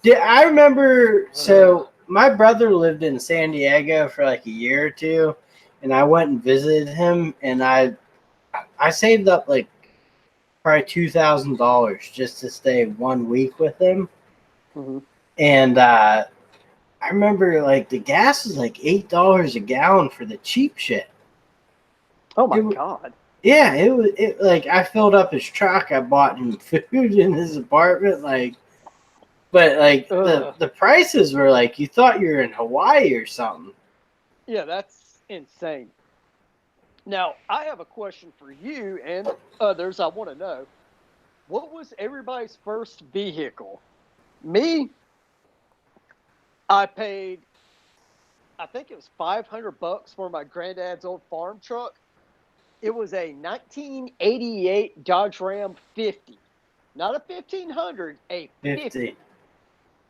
I remember. So my brother lived in San Diego for like a year or two, and I went and visited him, and I saved up like probably $2,000 just to stay 1 week with him. Mm-hmm. And I remember like the gas was like $8 a gallon for the cheap shit. Oh my god. Yeah, it like I filled up his truck, I bought him food in his apartment, but the prices were like you thought you were in Hawaii or something. Yeah, that's insane. Now, I have a question for you and others. I want to know, what was everybody's first vehicle? Me, I paid, I think it was $500 for my granddad's old farm truck. It was a 1988 Dodge Ram 50. Not a 1500, a 50.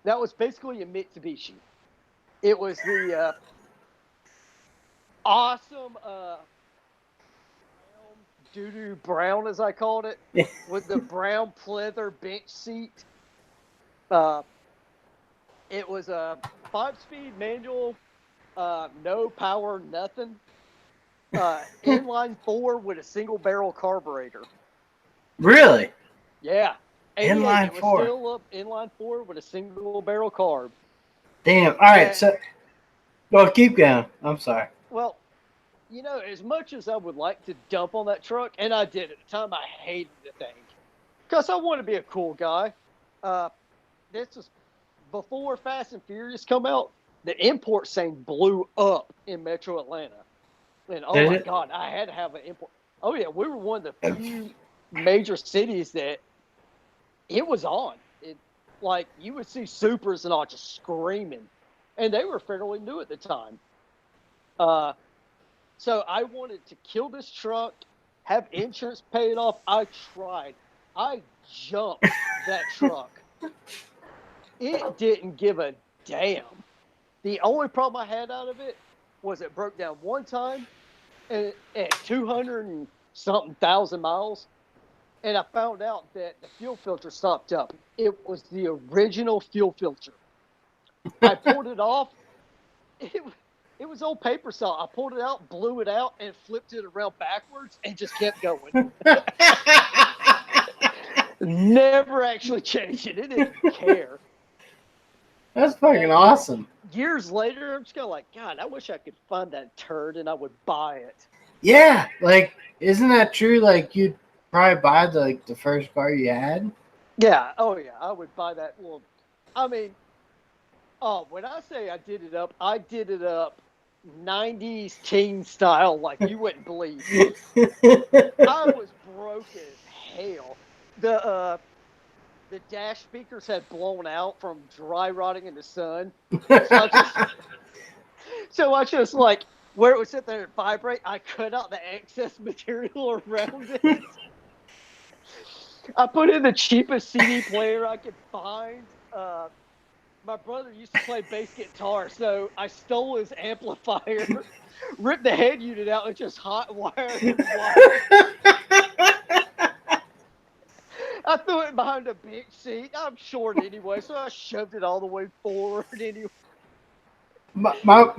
That was basically a Mitsubishi. It was the awesome doo-doo brown, as I called it, with the brown pleather bench seat. It was a 5-speed manual, no power, nothing. Inline 4 with a single barrel carburetor. Really? Yeah. Inline 4. Still up inline 4 with a single barrel carb. Damn. All right. Well, keep going. I'm sorry. Well, as much as I would like to dump on that truck, and I did at the time, I hated the thing because I want to be a cool guy. This was before Fast and Furious come out. The import scene blew up in Metro Atlanta, and oh my god, I had to have an import. Oh yeah, we were one of the few major cities that it was on. Like you would see Supers and all just screaming, and they were fairly new at the time. So I wanted to kill this truck, have insurance paid off. I tried. I jumped that truck. It didn't give a damn. The only problem I had out of it was it broke down one time and at 200 and something thousand miles. And I found out that the fuel filter stopped up. It was the original fuel filter. I pulled it off. It was old paper saw. I pulled it out, blew it out, and flipped it around backwards and just kept going. Never actually changed it. It didn't care. That's fucking awesome. Years later, I'm just kind of like, God, I wish I could find that turd and I would buy it. Yeah, like, isn't that true? Like, you'd probably buy the first car you had. Yeah. Oh yeah, I would buy that. Well, I mean, when I say I did it up 90s teen style, like you wouldn't believe. I was broke as hell. The dash speakers had blown out from dry rotting in the sun. So I just like where it would sit there and vibrate, I cut out the excess material around it. I put in the cheapest CD player I could find. My brother used to play bass guitar, so I stole his amplifier, ripped the head unit out, and just hot wired and I threw it behind a big seat. I'm short anyway, so I shoved it all the way forward anyway. My one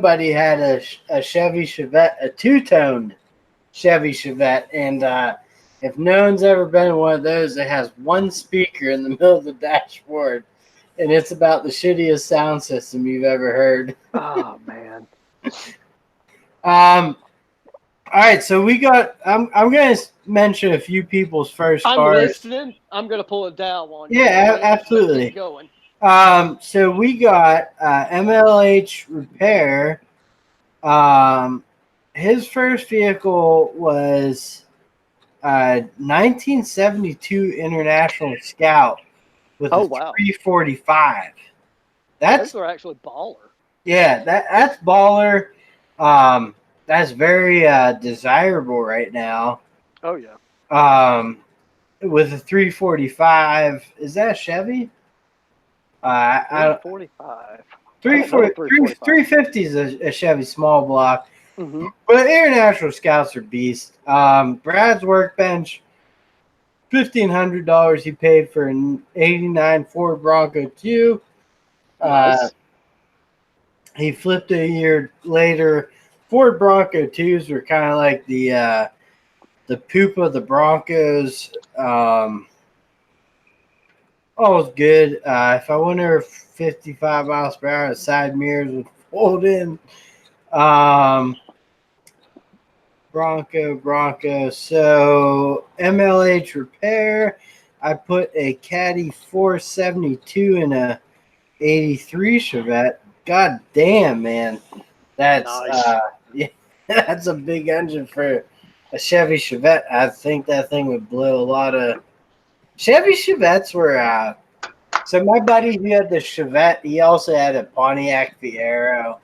buddy had a Chevy Chevette, a two-toned Chevy Chevette, and if no one's ever been in one of those, it has one speaker in the middle of the dashboard, and it's about the shittiest sound system you've ever heard. Oh man. All right, so we got. I'm going to mention a few people's first cars. I'm listening. I'm going to pull it down one. Yeah, absolutely. Keep going. So we got MLH Repair. His first vehicle was 1972 International Scout with a 345. Those are actually baller. Yeah, that's baller. That's very desirable right now. Oh yeah. With a 345, is that a Chevy? 345. 350 is a Chevy small block. Mm-hmm. But International Scouts are beast. Brad's Workbench, $1,500 he paid for an '89 Ford Bronco 2. Nice. He flipped a year later. Ford Bronco 2s were kind of like the poop of the Broncos. All was good. If I went over 55 miles per hour, the side mirrors would fold in. Bronco. So MLH Repair, I put a Caddy 472 in a 83 Chevette. God damn, man. That's nice. Yeah, that's a big engine for a Chevy Chevette. I think that thing would blow a lot of Chevy Chevettes were so my buddy who had the Chevette, he also had a Pontiac Fiero.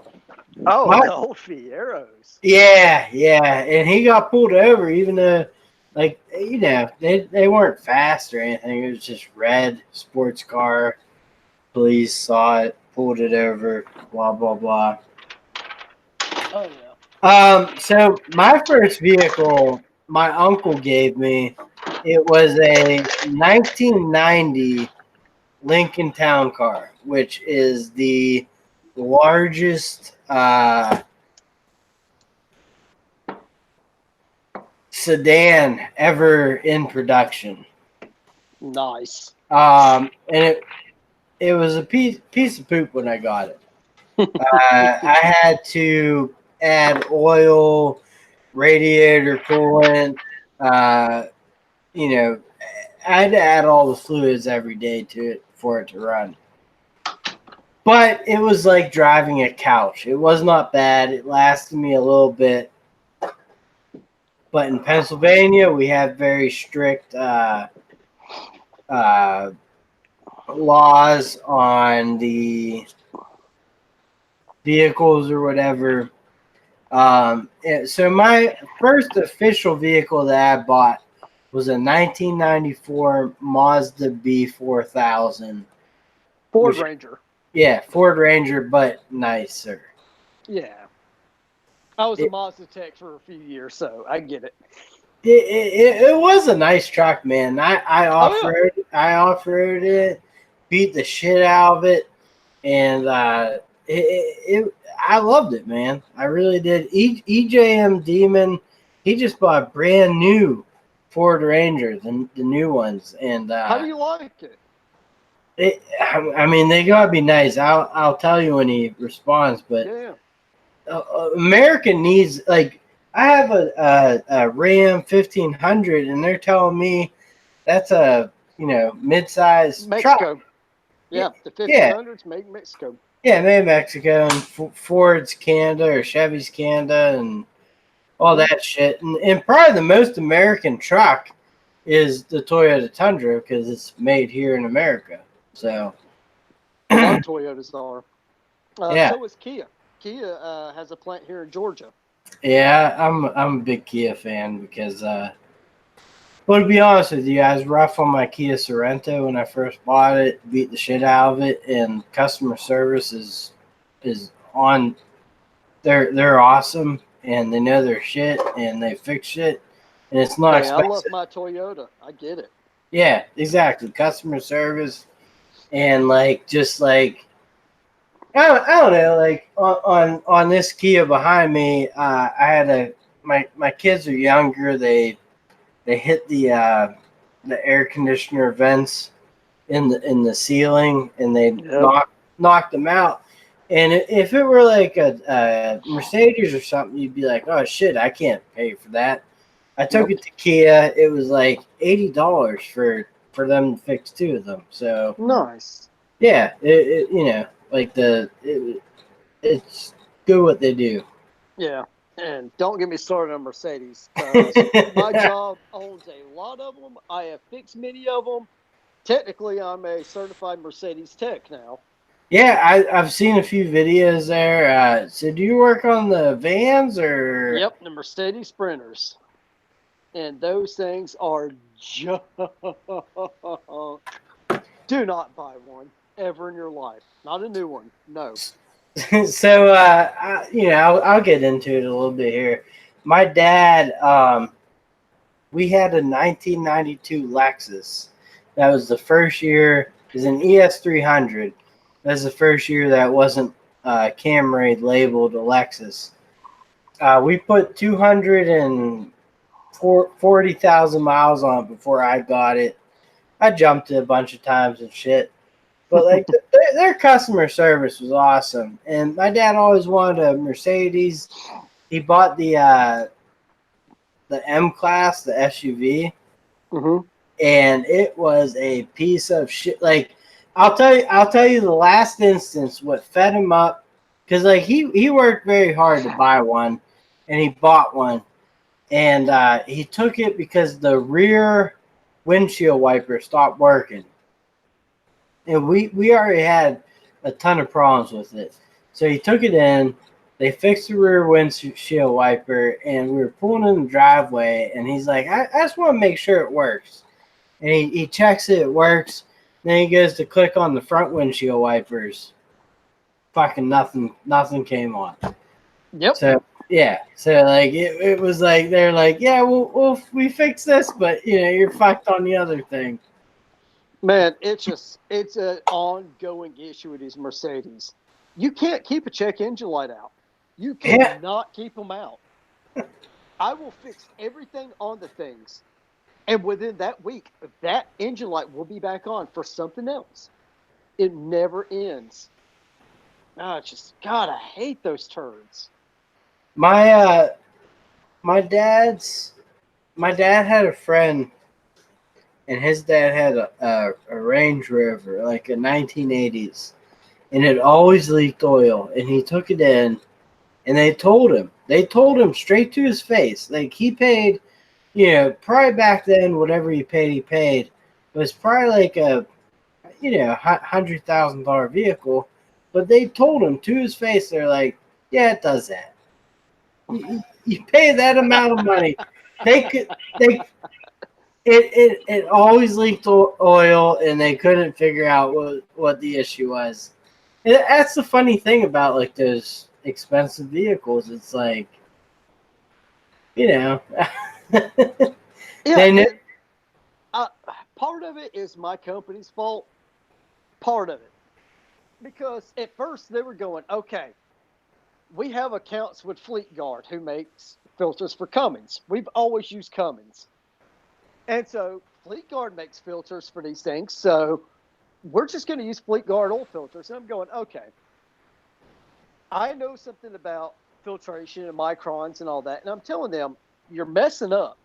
Oh, the old Fieros. Yeah, and he got pulled over, even though, like, you know, they weren't fast or anything. It was just red sports car. Police saw it, pulled it over, blah blah blah. Oh yeah. So my first vehicle, my uncle gave me. It was a 1990 Lincoln Town Car, which is the largest sedan ever in production. Nice. And it was a piece of poop when I got it. I had to add oil, radiator coolant. You know, I had to add all the fluids every day to it for it to run. But it was like driving a couch. It was not bad. It lasted me a little bit. But in Pennsylvania, we have very strict laws on the vehicles or whatever. So my first official vehicle that I bought was a 1994 Mazda B4000. Ford Ranger. Yeah, Ford Ranger, but nicer. Yeah. I was a Mazda tech for a few years, so I get it. It was a nice truck, man. I off-roaded it, beat the shit out of it, and I loved it, man. I really did. EJM Demon, he just bought brand new Ford Ranger, the new ones, and how do you like it? I mean, they gotta be nice. I'll tell you when he responds, but yeah. American needs, like, I have a Ram 1500, and they're telling me that's a mid-size Mexico. truck. Yeah, the 1500s made in Mexico. Yeah, made in Mexico, and Ford's Canada or Chevy's Canada, and all that shit. And probably the most American truck is the Toyota Tundra because it's made here in America. So a lot of Toyotas are. Yeah. So is Kia. Kia has a plant here in Georgia. Yeah, I'm a big Kia fan because, well, to be honest with you, I was rough on my Kia Sorento when I first bought it, beat the shit out of it, and customer service is on. They're awesome, and they know their shit, and they fix shit, and it's not expensive. I love my Toyota. I get it. Yeah, exactly. Customer service, and just like I don't know, like on this Kia behind me, I had my kids are younger. They hit the air conditioner vents in the ceiling, and they knocked them out. And if it were like a Mercedes or something, you'd be like, oh shit, I can't pay for that. I took it to Kia. It was like $80 for them to fix two of them. So nice. Yeah, it's good what they do. Yeah, and don't get me started on Mercedes. My job owns a lot of them. I have fixed many of them. Technically, I'm a certified Mercedes tech now. Yeah, I've seen a few videos there. So do you work on the vans or? Yep, the Mercedes Sprinters. And those things are just... Do not buy one ever in your life. Not a new one. No. So, I'll get into it a little bit here. My dad, we had a 1992 Lexus. That was the first year. It was an ES300. That was the first year that wasn't Camry labeled a Lexus. We put 240,000 miles on it before I got it. I jumped it a bunch of times and shit. But their customer service was awesome. And my dad always wanted a Mercedes. He bought the M-Class, the SUV. Mm-hmm. And it was a piece of shit. Like, I'll tell you the last instance what fed him up, because he worked very hard to buy one, and he bought one, and he took it because the rear windshield wiper stopped working, and we already had a ton of problems with it. So he took it in, they fixed the rear windshield wiper, and we were pulling in the driveway, and he's like, I just want to make sure it works. And he checks it works. Then he goes to click on the front windshield wipers. Fucking nothing came on. Yep. So yeah, it was like they're like, yeah, we fixed this, but you're fucked on the other thing. Man, it's an ongoing issue with these Mercedes. You can't keep a check engine light out. You cannot keep them out. I will fix everything on the things. And within that week, that engine light will be back on for something else. It never ends. It's just, God, I hate those turds. My dad had a friend, and his dad had a Range Rover, like a 1980s, and it always leaked oil. And he took it in, and they told him straight to his face, like he paid. Probably back then, whatever he paid, it was probably like a, $100,000 vehicle. But they told him to his face, they're like, yeah, it does that. You pay that amount of money. It it always leaked oil, and they couldn't figure out what the issue was. And that's the funny thing about like those expensive vehicles. It's like, you know, Yeah, part of it is my company's fault. Part of it. Because at first they were going, okay, we have accounts with Fleet Guard who makes filters for Cummins. We've always used Cummins. And so Fleet Guard makes filters for these things. So we're just going to use Fleet Guard oil filters. And I'm going, okay, I know something about filtration and microns and all that. And I'm telling them, you're messing up.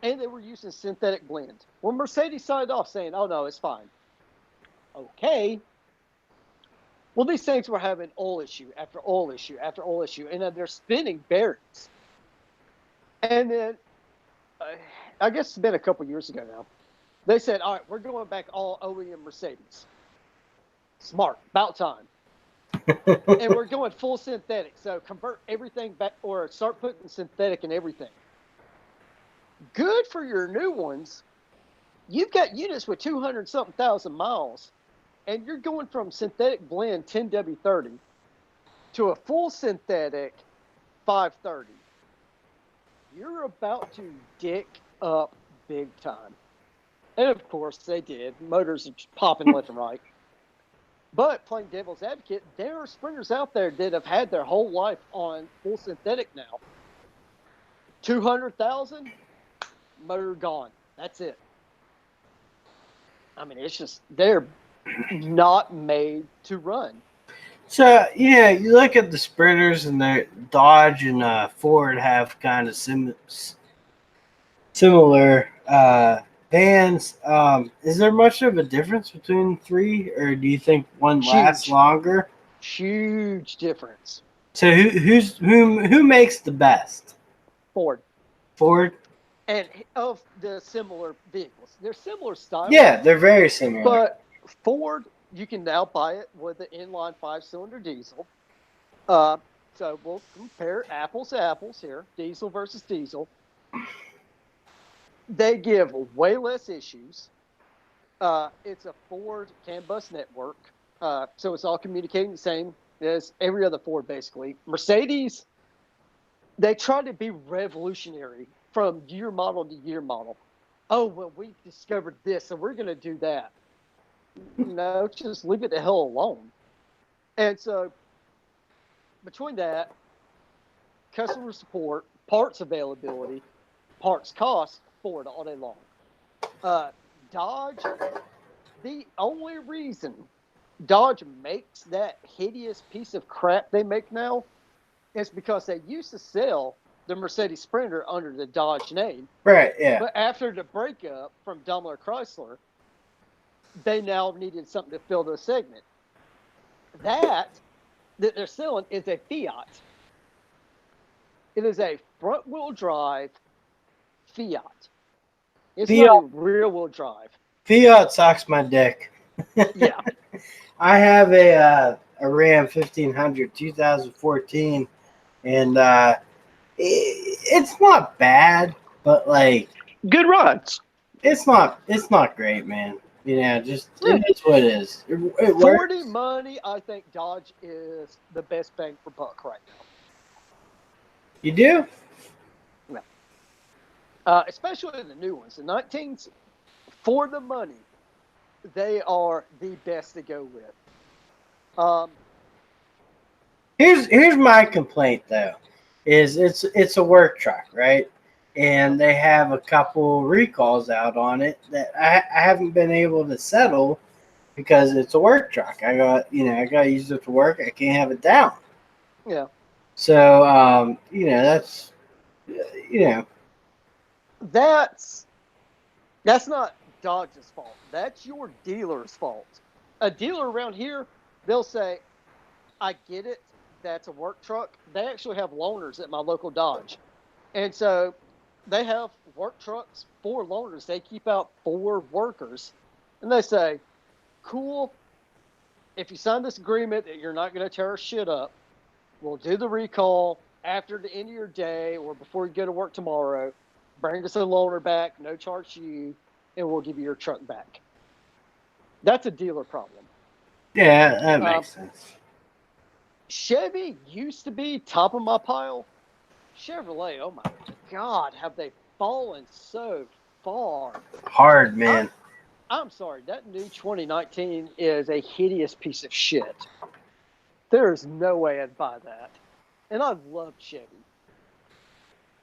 And they were using synthetic blend. Well, Mercedes signed off saying, oh, no, it's fine. Okay. Well, these things were having oil issue after oil issue after oil issue. And then they're spinning bearings. And then, I guess it's been a couple years ago now. They said, all right, we're going back all OEM Mercedes. Smart. About time. And we're going full synthetic. So convert everything back or start putting synthetic in everything. Good for your new ones. You've got units with 200-something thousand miles, and you're going from synthetic blend 10W30 to a full synthetic 530. You're about to dick up big time. And of course, they did. Motors are popping left and right. But playing devil's advocate, there are sprinters out there that have had their whole life on full synthetic now. 200,000, motor gone. That's it. I mean, it's just, they're not made to run. So, yeah, you look at the sprinters, and the Dodge and Ford have kind of similar vans. Is there much of a difference between three, or do you think one lasts longer? Huge difference. So who makes the best? Ford. And of the similar vehicles, they're similar style. Yeah, they're very similar. But Ford, you can now buy it with the inline 5-cylinder diesel. So we'll compare apples to apples here, diesel versus diesel. They give way less issues. It's a Ford CAN bus network, so it's all communicating the same as every other Ford, basically. Mercedes, they try to be revolutionary from year model to year model. Oh, well, we discovered this, so we're going to do that. No, just leave it the hell alone. And so between that, customer support, parts availability, parts cost, Ford all day long. Dodge, the only reason Dodge makes that hideous piece of crap they make now is because they used to sell the Mercedes Sprinter under the Dodge name. Right, yeah. But after the breakup from Daimler Chrysler, they now needed something to fill the segment. That they're selling is a Fiat. It is a front-wheel drive Fiat. It's not a rear-wheel drive. Fiat sucks my dick. Yeah. I have a Ram 1500 2014, and it's not bad, but like good rides. It's not great, man. You know, just it's what it is. It 40 money, I think Dodge is the best bang for buck right now. You do? No. Especially the new ones. The 19s, for the money, they are the best to go with. Here's my complaint though, is it's a work truck, right? And they have a couple recalls out on it that I haven't been able to settle because it's a work truck. I got to use it to work. I can't have it down. Yeah. So that's that's not Dodge's fault. That's your dealer's fault. A dealer around here, they'll say, I get it. That's a work truck. They actually have loaners at my local Dodge. And so they have work trucks for loaners. They keep out 4 workers. And they say, cool, if you sign this agreement that you're not going to tear our shit up, we'll do the recall after the end of your day or before you go to work tomorrow. bring us a loaner back, no charge to you, and we'll give you your truck back. That's a dealer problem. Yeah, that makes sense. Chevy used to be top of my pile. Chevrolet, oh my God, have they fallen so far? Hard, man. I'm sorry, that new 2019 is a hideous piece of shit. There is no way I'd buy that. And I love Chevy.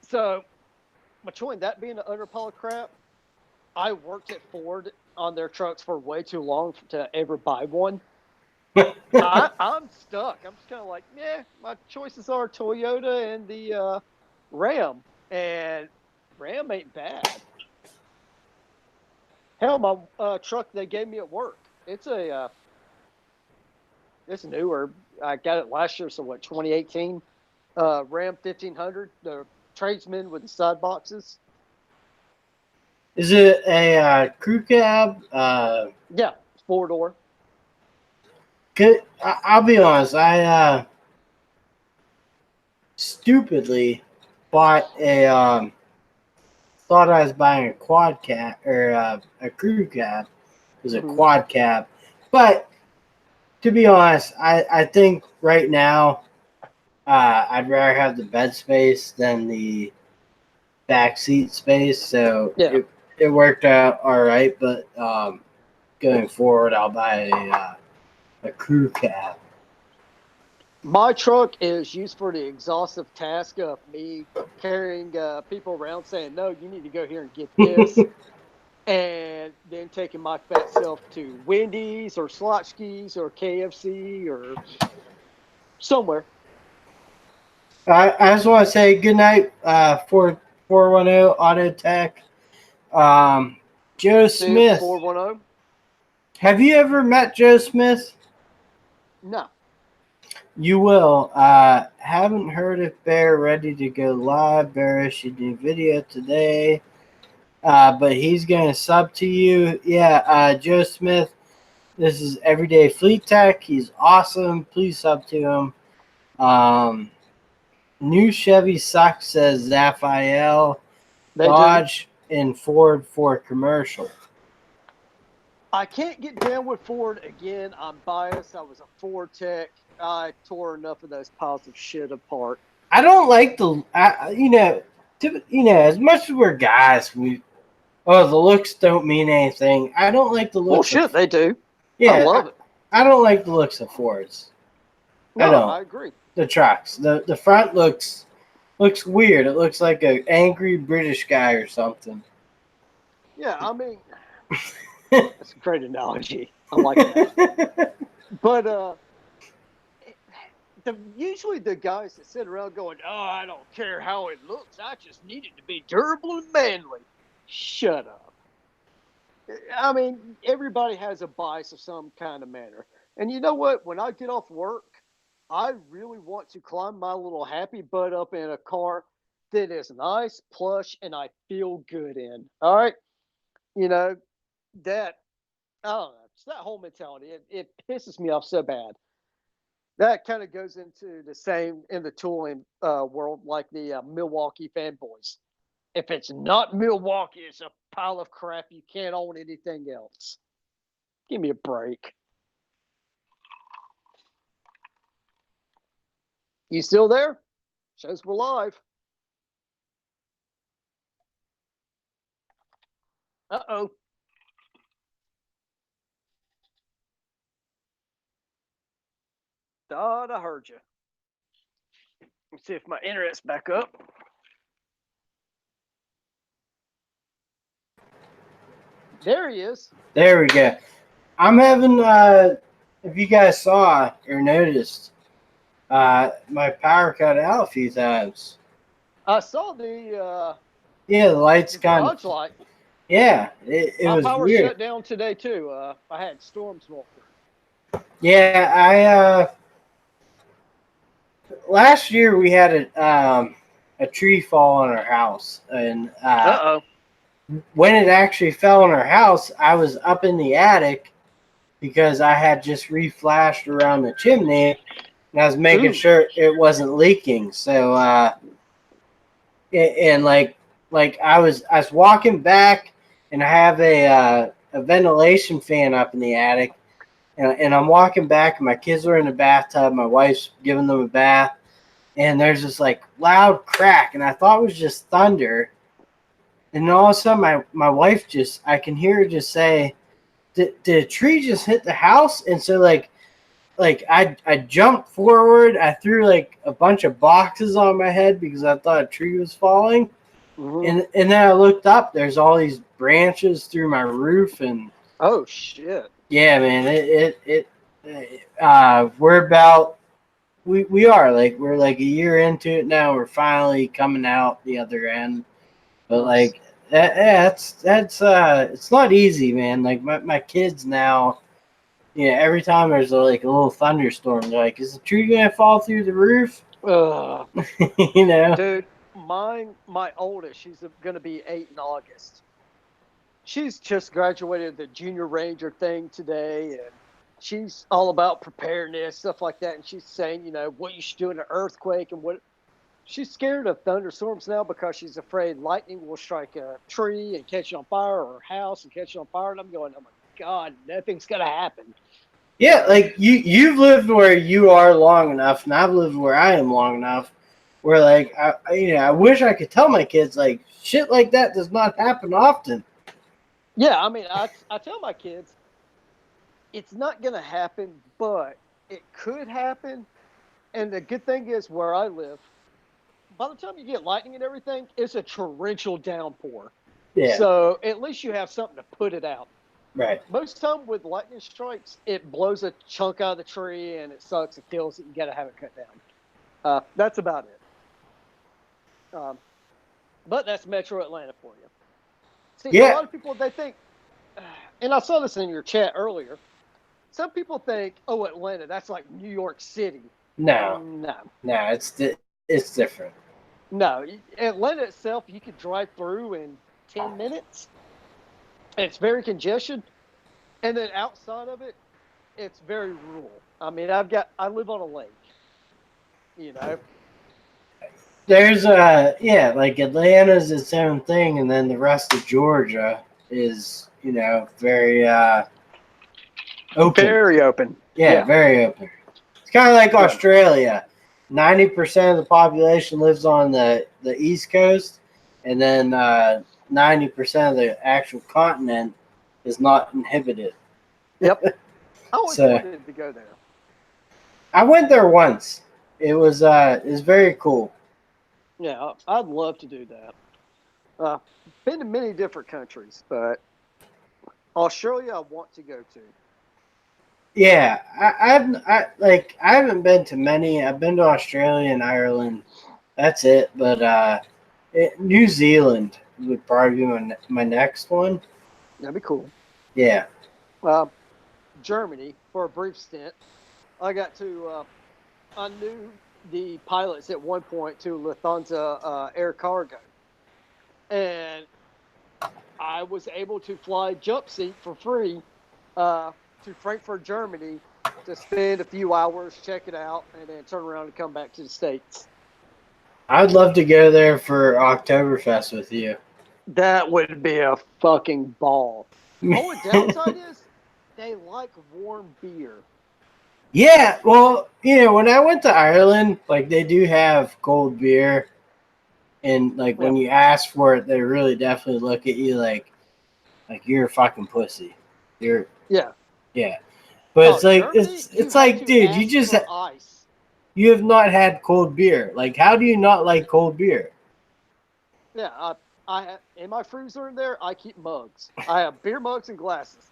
So, between that being an utter pile of crap, I worked at Ford on their trucks for way too long to ever buy one. I'm stuck. I'm just kind of like, yeah, my choices are Toyota and the Ram. And Ram ain't bad. Hell, my truck they gave me at work, it's newer. I got it last year, so what, 2018? Ram 1500, the tradesman with the side boxes. Is it a crew cab? Yeah, 4-door. I'll be honest. I stupidly bought a thought I was buying a quad cab or a crew cab. It was a quad cab, but to be honest, I think right now I'd rather have the bed space than the back seat space. So it worked out all right, but going forward, I'll buy a crew cab. My truck is used for the exhaustive task of me carrying people around saying, no, you need to go here and get this. And then taking my fat self to Wendy's or Slotchke's or KFC or somewhere. I just want to say good night, 410 Auto Tech. Joe Smith. 410. Have you ever met Joe Smith? No. You will. Haven't heard if Bear ready to go live. Bear issued a video today, but he's going to sub to you. Yeah, Joe Smith. This is Everyday Fleet Tech. He's awesome. Please sub to him. New Chevy sucks, says Zaphael. Dodge and Ford for commercial. I can't get down with Ford again. I'm biased. I was a Ford tech. I tore enough of those piles of shit apart. I don't like as much as we're guys, the looks don't mean anything. I don't like the looks. Well, shit, they do. Yeah, I love it. I don't like the looks of Fords. No, I agree. The trucks, the front looks weird. It looks like an angry British guy or something. Yeah, I mean, that's a great analogy. I like that. But usually the guys that sit around going, oh, I don't care how it looks. I just need it to be durable and manly. Shut up. I mean, everybody has a bias of some kind of manner. And you know what? When I get off work, I really want to climb my little happy butt up in a car that is nice, plush, and I feel good in. All right? You know, that, I don't know. It's that whole mentality. It pisses me off so bad. That kind of goes into the same in the tooling world like the Milwaukee fanboys. If it's not Milwaukee, it's a pile of crap. You can't own anything else. Give me a break. You still there? Shows we're live. Uh-oh. Thought I heard you. Let's see if my internet's back up. There he is. There we go. I'm having, if you guys saw or noticed, my power cut out a few times. I saw the the lights kind of light. Yeah, it was power weird. shut down today too. I had storms walk through. Yeah, I last year we had a tree fall on our house, and when it actually fell on our house, I was up in the attic because I had just reflashed around the chimney, and I was making sure it wasn't leaking. So, and like like I was walking back, and I have a ventilation fan up in the attic, and I'm walking back, and my kids are in the bathtub. My wife's giving them a bath, and there's this like loud crack, and I thought it was just thunder. And then all of a sudden, my wife I can hear her just say, did a tree just hit the house? And so like I jumped forward. I threw like a bunch of boxes on my head because I thought a tree was falling. And then I looked up. There's all these branches through my roof, and oh shit. Yeah, man. We're about we're like a year into it now. We're finally coming out the other end. But like that's it's not easy, man. Like my kids now, every time there's like a little thunderstorm, they're like, "Is the tree gonna fall through the roof?" Dude, my oldest, she's gonna be 8 in August. She's just graduated the junior ranger thing today, and she's all about preparedness, stuff like that. And she's saying, what you should do in an earthquake and what. She's scared of thunderstorms now because she's afraid lightning will strike a tree and catch it on fire, or a house and catch it on fire. And I'm going, oh my God, nothing's gonna happen. Yeah, like you've lived where you are long enough, and I've lived where I am long enough, where like I wish I could tell my kids like shit like that does not happen often. Yeah, I mean, I tell my kids it's not gonna happen, but it could happen. And the good thing is where I live, by the time you get lightning and everything, it's a torrential downpour. Yeah. So at least you have something to put it out. Right. Most of the time with lightning strikes, it blows a chunk out of the tree and it sucks, it kills it, you got to have it cut down. That's about it. But that's Metro Atlanta for you. See, a lot of people, they think, and I saw this in your chat earlier, some people think, oh, Atlanta, that's like New York City. No, it's different. No, Atlanta itself, you could drive through in 10 minutes. It's very congested. And then outside of it, it's very rural. I mean, I live on a lake, There's like Atlanta's its own thing, and then the rest of Georgia is, very open. Very open. Yeah, very open. It's kind of like Australia. 90% of the population lives on the East Coast, and then 90% of the actual continent is not inhabited. Yep. I always wanted to go there. I went there once. It was very cool. Yeah, I'd love to do that. Been to many different countries, but Australia I want to go to. Yeah, I haven't been to many. I've been to Australia and Ireland. That's it. But New Zealand would probably be my next one. That'd be cool. Yeah. Germany for a brief stint. I got to. I knew the pilots at one point to Lufthansa Air Cargo, and I was able to fly jump seat for free to Frankfurt, Germany, to spend a few hours, check it out, and then turn around and come back to the States. I'd love to go there for Oktoberfest with you. That would be a fucking ball. Only downside is they like warm beer. Yeah, well, when I went to Ireland, like they do have cold beer, and like when you ask for it, they really definitely look at you like you're a fucking pussy. You're yeah, but it's like Germany, it's like, dude, you just you have not had cold beer. Like, how do you not like cold beer? Yeah, I in my freezer in there, I keep mugs. I have beer mugs and glasses.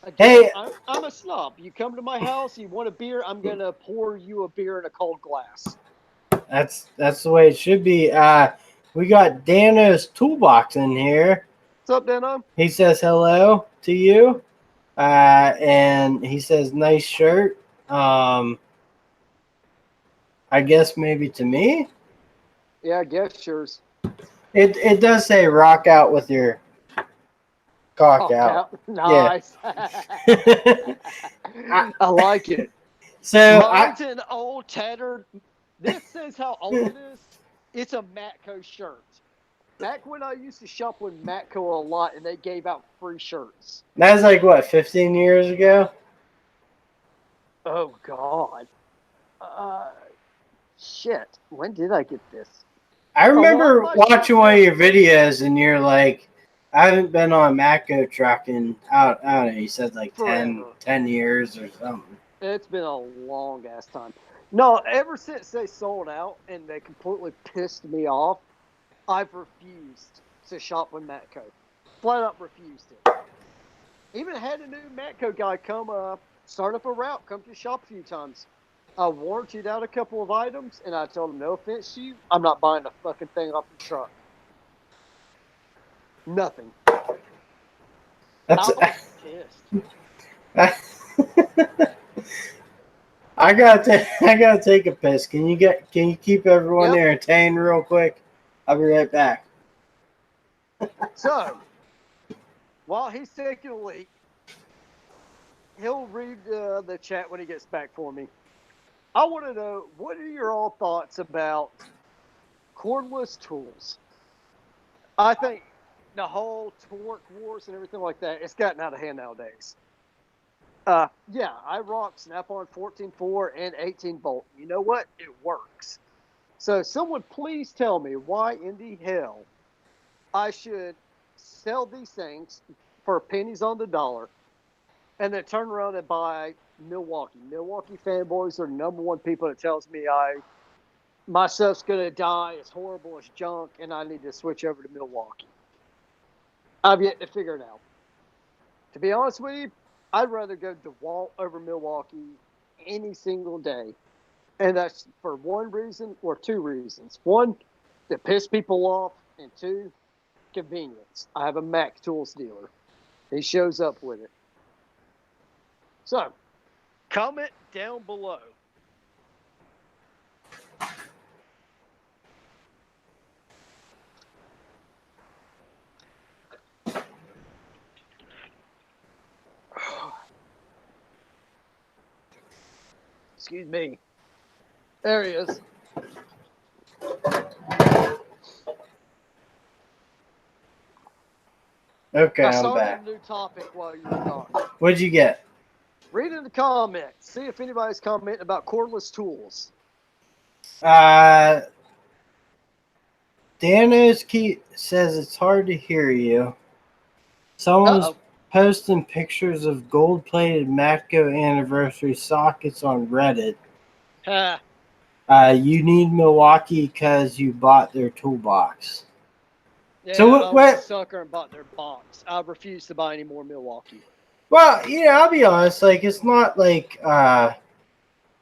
Again, hey, I'm a snob. You come to my house, you want a beer, I'm gonna pour you a beer in a cold glass. That's the way it should be. We got Dano's Toolbox in here. What's up, Dano? He says hello to you, and he says nice shirt. I guess maybe to me. Yeah, I guess yours. It does say rock out with your cock out. Nice. Yeah. I like it. So mine's an old tattered. This says how old it is. It's a Matco shirt. Back when I used to shop with Matco a lot, and they gave out free shirts. That was like what, 15 years ago? Oh God. Shit. When did I get this? I remember my watching one of shit- your videos, and you're like, I haven't been on Matco truck in, I don't know, you said like Forever. 10 years or something. It's been a long ass time. No, ever since they sold out and they completely pissed me off, I've refused to shop with Matco. Flat out refused it. Even had a new Matco guy come start up a route, come to the shop a few times. I warrantied out a couple of items, and I told him, no offense to you, I'm not buying a fucking thing off the truck. Nothing. That's I was pissed. I gotta take a piss. Can you keep everyone entertained real quick? I'll be right back. So, while he's taking a leak, he'll read the chat when he gets back for me. I want to know, what are your all thoughts about cordless tools? I think the whole torque wars and everything like that, it's gotten out of hand nowadays. Yeah, I rock Snap-on 14.4 and 18 volt. You know what? It works. So someone please tell me why in the hell I should sell these things for pennies on the dollar and then turn around and buy Milwaukee. Milwaukee fanboys are the number one people that tells me my stuff's gonna die, it's horrible, it's junk, and I need to switch over to Milwaukee. I've yet to figure it out. To be honest with you, I'd rather go DeWalt over Milwaukee any single day. And that's for one reason or two reasons. One, to piss people off, and two, convenience. I have a Mac Tools dealer. He shows up with it. So, comment down below. Excuse me. There he is. Okay, I I'm started back. a new topic while you were talking. What'd you get? Read in the comments. See if anybody's commenting about cordless tools. Danos says it's hard to hear you. Someone's posting pictures of gold-plated Matco anniversary sockets on Reddit. You need Milwaukee because you bought their toolbox. Yeah, so I was a sucker and bought their box. I refuse to buy any more Milwaukee. Well, yeah, I'll be honest. Like, it's not like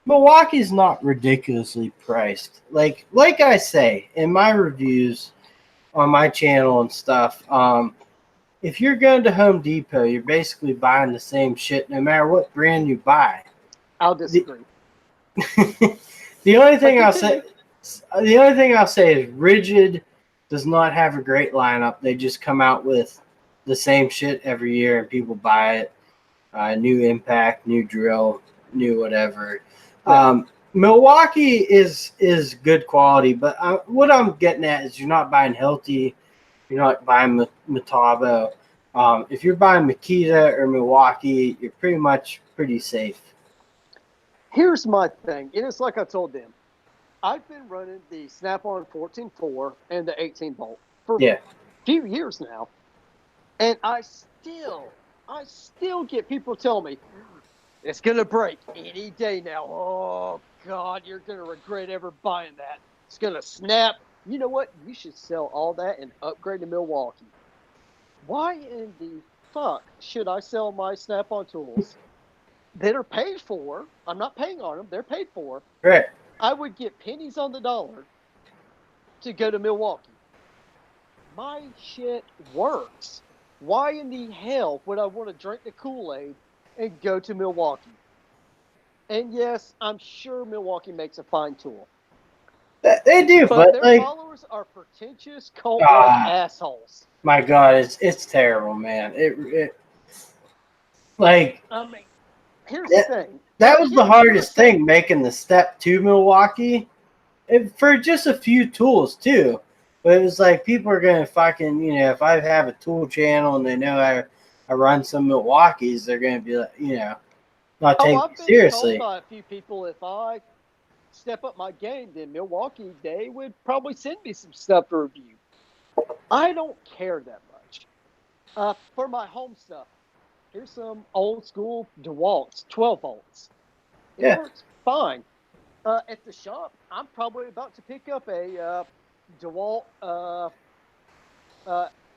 Milwaukee's not ridiculously priced. Like I say in my reviews on my channel and stuff, if you're going to Home Depot, you're basically buying the same shit no matter what brand you buy. I'll disagree. The only thing I'll say is Rigid does not have a great lineup. They just come out with the same shit every year and people buy it. New impact, new drill, new whatever. Yeah. Milwaukee is good quality, but what I'm getting at is you're not buying Hilti, you're not buying Metabo. If you're buying Makita or Milwaukee, you're pretty safe. Here's my thing, and it's like I told them. I've been running the Snap-on 14.4 and the 18 volt for a few years now, and I still get people tell me it's gonna break any day now. Oh God, you're gonna regret ever buying that. It's gonna snap. You know what? You should sell all that and upgrade to Milwaukee. Why in the fuck should I sell my Snap-on tools that are paid for? I'm not paying on them. They're paid for. Right. I would get pennies on the dollar to go to Milwaukee. My shit works. Why in the hell would I want to drink the Kool-Aid and go to Milwaukee? And yes, I'm sure Milwaukee makes a fine tool. They do, but their followers are pretentious, cult-like assholes. My God, it's terrible, man. It like. I mean, here's the thing. That was the hardest thing, making the step to Milwaukee, for just a few tools too. But it was like people are gonna fucking, if I have a tool channel and they know I run some Milwaukee's, they're gonna be like, not take me I've been told seriously. by a few people if I step up my game, then Milwaukee, they would probably send me some stuff to review. I don't care that much. For my home stuff, here's some old school DeWalt's 12 volts. It works fine. At the shop, I'm probably about to pick up a DeWalt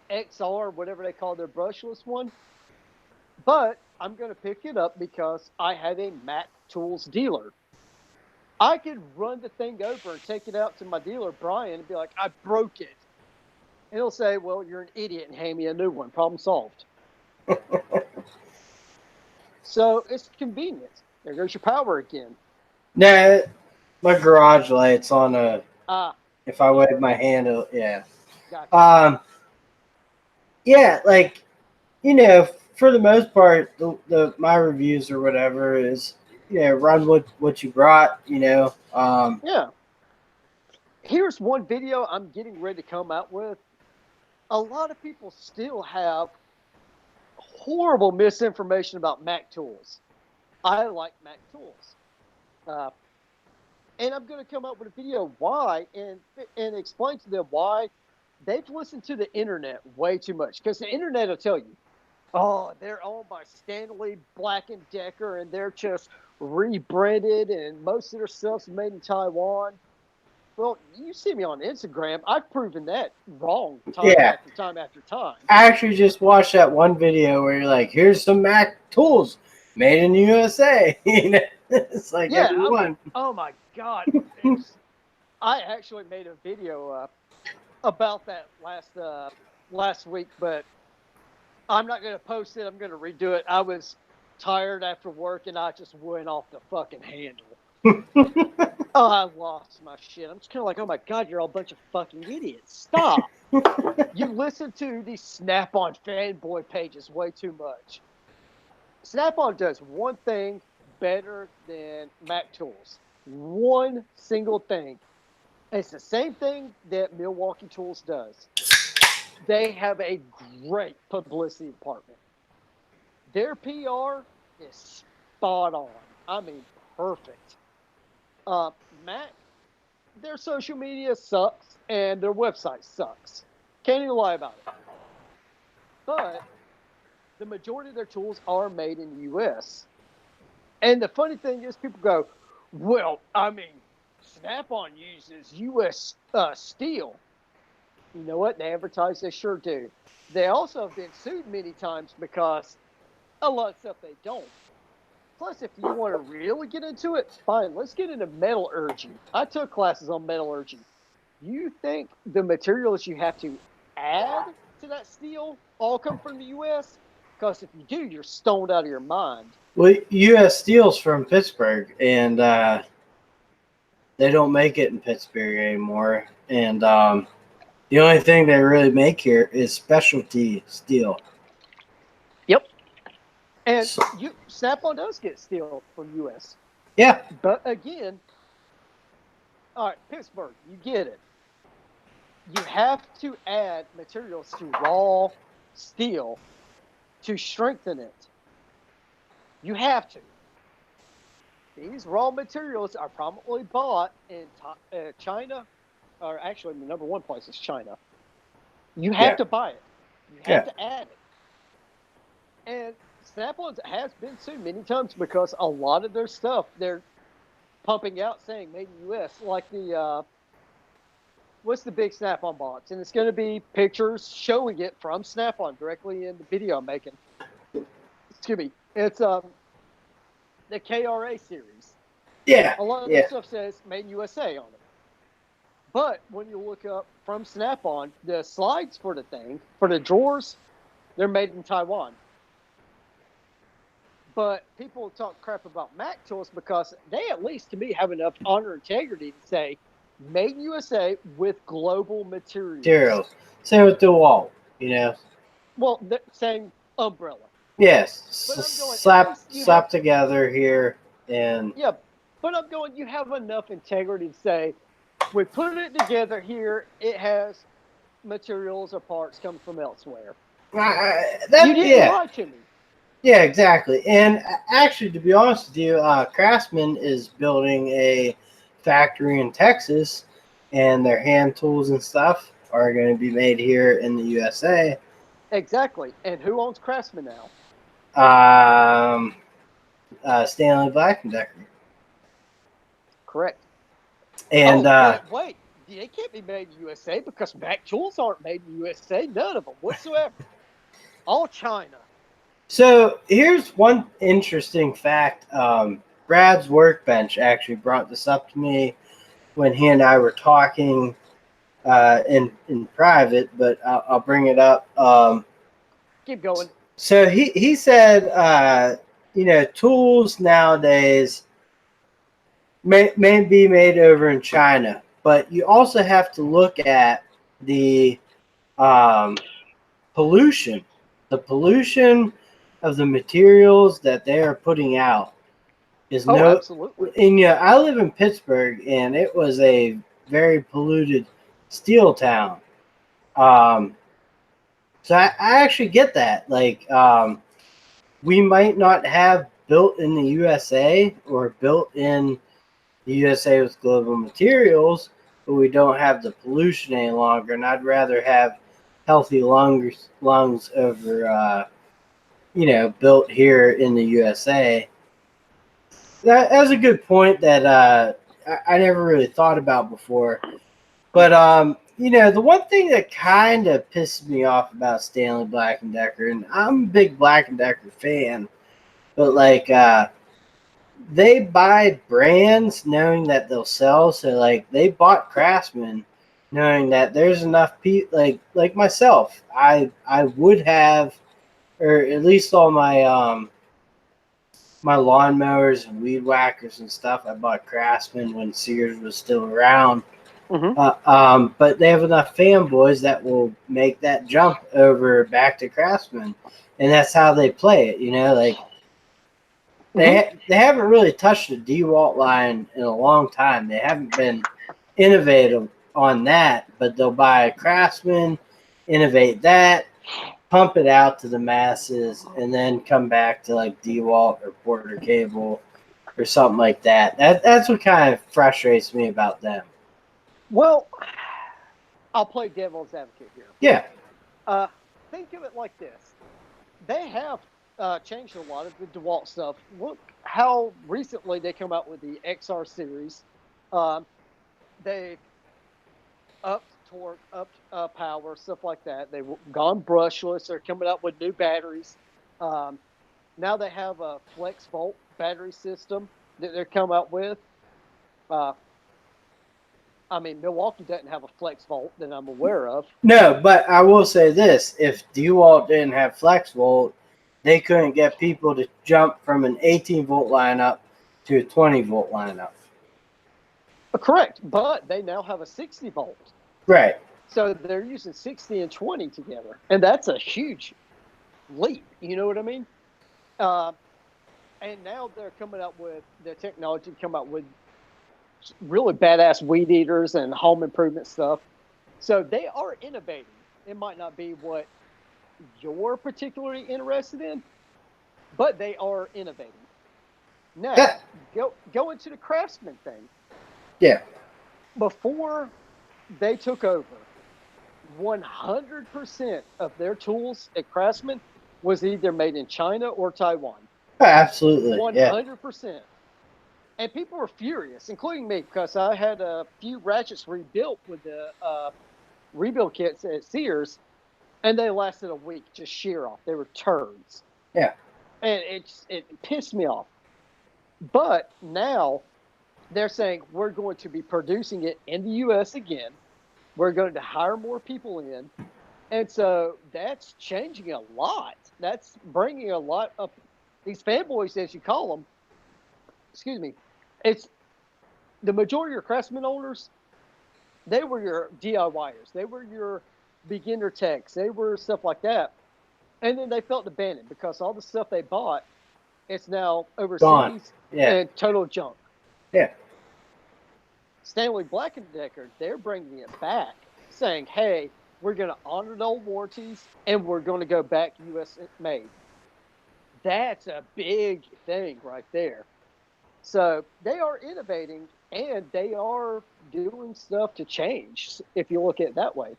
XR, whatever they call their brushless one. But I'm going to pick it up because I have a Mac Tools dealer. I could run the thing over and take it out to my dealer, Brian, and be like, I broke it. And he'll say, well, you're an idiot and hand me a new one. Problem solved. So it's convenient. There goes your power again. Nah, my garage light's on a. If I wave my hand, yeah. Gotcha. Yeah, like, for the most part, my reviews or whatever is, run what you brought, Yeah. Here's one video I'm getting ready to come out with. A lot of people still have horrible misinformation about Mac Tools. I like Mac Tools. And I'm going to come up with a video why and explain to them why they've listened to the internet way too much. Because the internet will tell you, oh, they're owned by Stanley Black & Decker and they're just rebranded and most of their stuff's made in Taiwan. Well, you see me on Instagram. I've proven that wrong after time after time. I actually just watched that one video where you're like, here's some Mac Tools made in the USA. It's like everyone. Oh, my God. I actually made a video about that last week, but I'm not going to post it. I'm going to redo it. I was tired after work, and I just went off the fucking handle. Oh, I lost my shit. I'm just kind of like, oh my God, you're all a bunch of fucking idiots. Stop. You listen to these Snap-on fanboy pages way too much. Snap-on does one thing better than Mac Tools. One single thing. It's the same thing that Milwaukee Tools does. They have a great publicity department. Their PR is spot on. I mean, perfect. Mac, their social media sucks and their website sucks. Can't even lie about it. But the majority of their tools are made in the U.S. And the funny thing is, people go, well, I mean, Snap-on uses U.S. steel. You know what? They advertise they sure do. They also have been sued many times because a lot of stuff they don't. Plus, if you want to really get into it, fine. Let's get into metallurgy. I took classes on metallurgy. You think the materials you have to add to that steel all come from the U.S.? Because if you do, you're stoned out of your mind. Well, U.S. Steel's from Pittsburgh, and they don't make it in Pittsburgh anymore. And the only thing they really make here is specialty steel. Yep. And Snap-on does get steel from U.S. Yeah. But again, all right, Pittsburgh, you get it. You have to add materials to raw steel to strengthen it. You have to. These raw materials are probably bought in China, or actually the number one place is China. You have to buy it. You have to add it. And Snap-on has been sued many times because a lot of their stuff they're pumping out saying made in the U.S. Like the what's the big Snap-on box? And it's going to be pictures showing it from Snap-on directly in the video I'm making. Excuse me. It's the KRA series. Yeah. A lot of that stuff says made in USA on it. But when you look up from Snap-on, the slides for the thing, for the drawers, they're made in Taiwan. But people talk crap about Mac Tools because they at least, to me, have enough honor and integrity to say, made in USA with global materials. Same with DeWalt, Well, the same umbrella. Yes. Slap together here. And yeah, but I'm going, you have enough integrity to say, we put it together here. It has materials or parts come from elsewhere. You didn't lie to me. Yeah, exactly. And actually, to be honest with you, Craftsman is building a factory in Texas, and their hand tools and stuff are going to be made here in the USA. Exactly. And who owns Craftsman now? Stanley Black & Decker. Correct. And but wait, they can't be made in USA because Mac tools aren't made in USA. None of them whatsoever. All China. So here's one interesting fact. Brad's Workbench actually brought this up to me when he and I were talking in private, but I'll bring it up. Keep going. So he said, tools nowadays may be made over in China, but you also have to look at the pollution. The pollution of the materials that they are putting out is absolutely. And I live in Pittsburgh, and it was a very polluted steel town. So I actually get that. Like, we might not have built in the USA or built in the USA with global materials, but we don't have the pollution any longer. And I'd rather have healthy lungs over, built here in the USA. That's a good point that I never really thought about before. But the one thing that kind of pisses me off about Stanley Black & Decker, and I'm a big Black & Decker fan, but like they buy brands knowing that they'll sell. So like they bought Craftsman knowing that there's enough people like myself. I would have, or at least all my my lawnmowers and weed whackers and stuff, I bought Craftsman when Sears was still around. Mm-hmm. But they have enough fanboys that will make that jump over back to Craftsman, and that's how they play it. Like they haven't really touched the DeWalt line in a long time. They haven't been innovative on that, but they'll buy a Craftsman, innovate that, pump it out to the masses, and then come back to like DeWalt or Porter Cable or something like that. That's what kind of frustrates me about them. Well, I'll play devil's advocate here. Yeah. Think of it like this. They have changed a lot of the DeWalt stuff. Look how recently they come out with the XR series. They've upped torque, upped power, stuff like that. They've gone brushless. They're coming out with new batteries. Now they have a Flex Volt battery system that they're coming out with. Milwaukee doesn't have a Flex Volt that I'm aware of. No, but I will say this. If DeWalt didn't have Flex Volt, they couldn't get people to jump from an 18-volt lineup to a 20-volt lineup. Correct, but they now have a 60-volt. Right. So they're using 60 and 20 together, and that's a huge leap. You know what I mean? And now they're coming up with the technology to come out with really badass weed eaters and home improvement stuff. So they are innovating. It might not be what you're particularly interested in, but they are innovating. Now, go into the Craftsman thing. Yeah. Before they took over, 100% of their tools at Craftsman was either made in China or Taiwan. Absolutely. 100%. Yeah. And people were furious, including me, because I had a few ratchets rebuilt with the rebuild kits at Sears, and they lasted a week, just shear off. They were turds. Yeah. And it pissed me off. But now they're saying we're going to be producing it in the U.S. again. We're going to hire more people in. And so that's changing a lot. That's bringing a lot of these fanboys, as you call them. Excuse me. It's the majority of your Craftsman owners. They were your DIYers. They were your beginner techs. They were stuff like that. And then they felt abandoned because all the stuff they bought, it's now overseas and total junk. Yeah. Stanley Black & Decker, they're bringing it back, saying, hey, we're going to honor the old warranties, and we're going to go back U.S. made. That's a big thing right there. So they are innovating, and they are doing stuff to change, if you look at it that way.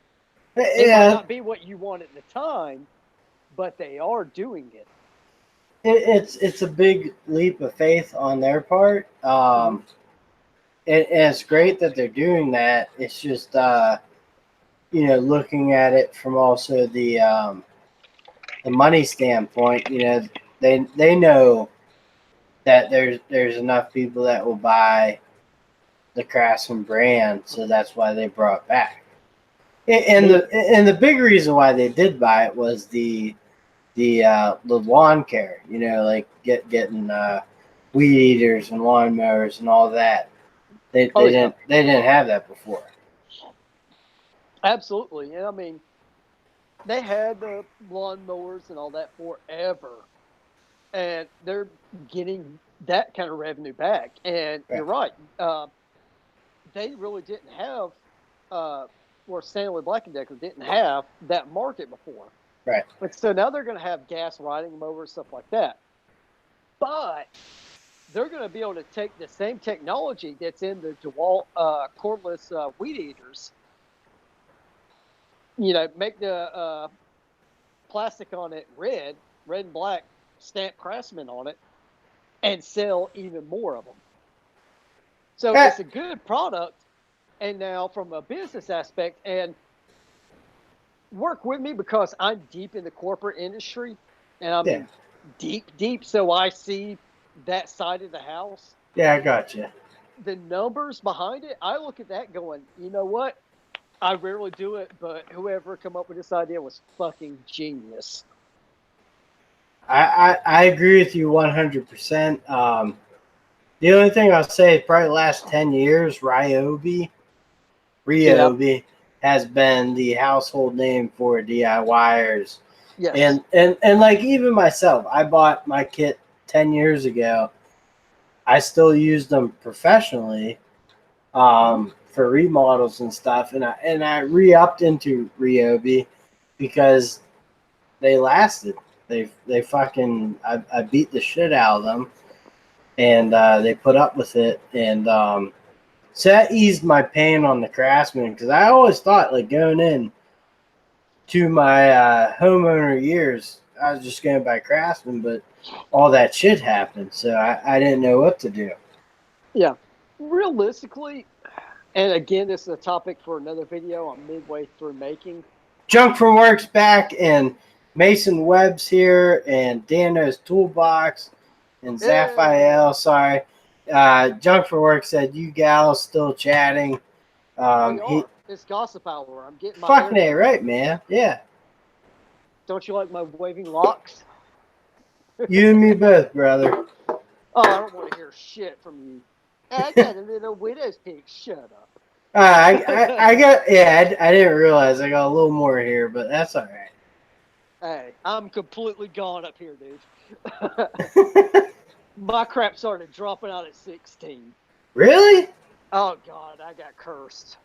It might not be what you want at the time, but they are doing it. It's a big leap of faith on their part. And it's great that they're doing that. It's just, looking at it from also the money standpoint, they know that there's enough people that will buy the Craftsman brand, so that's why they brought it back. And the big reason why they did buy it was the lawn care, like getting weed eaters and lawnmowers and all that. They didn't have that before. Absolutely. And I mean, they had the lawnmowers and all that forever, and they're getting that kind of revenue back. And you're right. They really didn't have, or Stanley Black & Decker didn't have that market before. Right. But so now they're going to have gas riding mowers, stuff like that. But they're going to be able to take the same technology that's in the DeWalt cordless weed eaters, make the plastic on it red and black, stamp Craftsman on it, and sell even more of them. So it's a good product. And now from a business aspect, and work with me because I'm deep in the corporate industry, and I'm deep, so I see that side of the house. Yeah, I got you. The numbers behind it, I look at that going, you know what? I rarely do it, but whoever come up with this idea was fucking genius. I agree with you 100%. The only thing I'll say, probably the last 10 years, Ryobi has been the household name for DIYers. Yes. And like even myself, I bought my kit 10 years ago. I still use them professionally for remodels and stuff. And I re-upped into Ryobi because they lasted. They fucking I beat the shit out of them, and they put up with it, and so that eased my pain on the Craftsman, because I always thought, like, going in to my homeowner years, I was just going to buy Craftsman, but all that shit happened, so I didn't know what to do. Yeah, realistically, and again, this is a topic for another video I'm midway through making. Junk from Work's back, and Mason Webb's here, and Dano's Toolbox, and Zaphael, sorry. Junk for Work said, you gals still chatting. It's gossip hour. I'm getting my fucking A right, man. Yeah. Don't you like my waving locks? You and me both, brother. Oh, I don't want to hear shit from you. I got a little widow's peak. Shut up. I didn't realize I got a little more here, but that's all right. Hey, I'm completely gone up here, dude. My crap started dropping out at 16. Really? Oh God, I got cursed.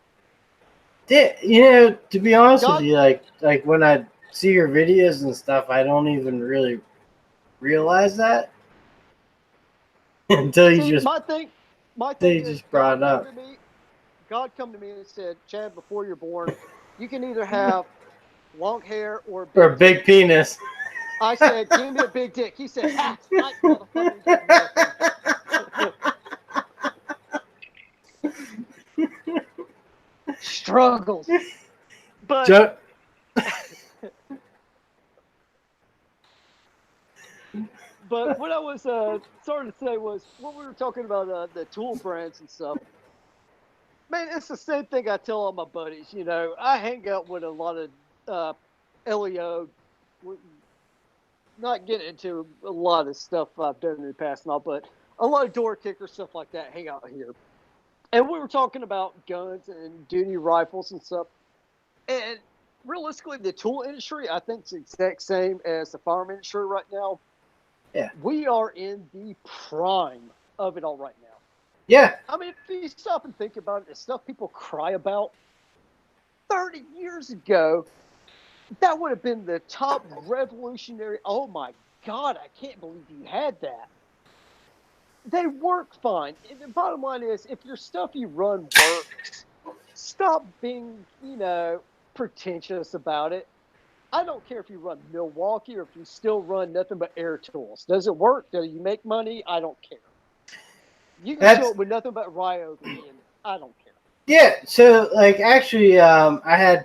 To be honest with you, like when I see your videos and stuff, I don't even really realize that until you just brought it up. God come to me and said, Chad, before you're born, you can either have long hair or big penis. I said, give me a big dick. He said, nice, motherfucker. Struggles. But but what I was starting to say was, when we were talking about the tool brands and stuff, man, it's the same thing I tell all my buddies. I hang out with a lot of LEO. Not getting into a lot of stuff I've done in the past and all, but a lot of door kickers, stuff like that, hang out here. And we were talking about guns and duty rifles and stuff. And realistically, the tool industry, I think, is the exact same as the firearm industry right now. Yeah. We are in the prime of it all right now. Yeah. I mean, if you stop and think about it, the stuff people cry about, 30 years ago, that would have been the top revolutionary. Oh my God, I can't believe you had that. They work fine. The bottom line is, if your stuff you run works, stop being, pretentious about it. I don't care if you run Milwaukee or if you still run nothing but Air Tools. Does it work? Do you make money? I don't care. You can show it with nothing but Ryobi, and I don't care. Yeah, so like actually, I had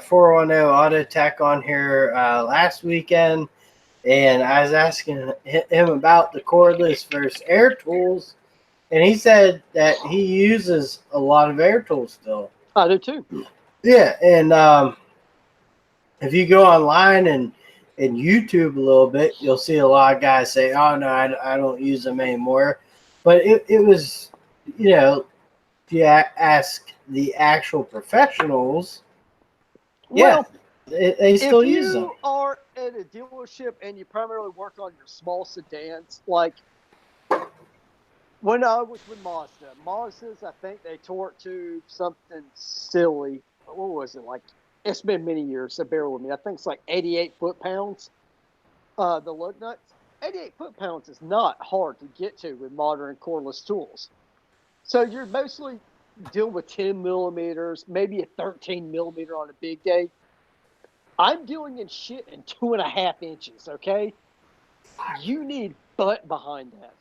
410 Auto Tech on here last weekend, and I was asking him about the cordless versus Air Tools, and he said that he uses a lot of Air Tools still. I do too. Yeah, and if you go online and YouTube a little bit, you'll see a lot of guys say, "Oh no, I don't use them anymore." But it was, if you ask the actual professionals, Well, they still use them. If you are at a dealership and you primarily work on your small sedans, like when I was with Mazda's, I think they torque tube something silly. What was it like? It's been many years, so bear with me. I think it's like 88 foot-pounds. The lug nuts. 88 foot-pounds is not hard to get to with modern cordless tools. So you're mostly dealing with 10 millimeters, maybe a 13 millimeter on a big day. I'm dealing in shit in 2.5 inches, okay? You need butt behind that.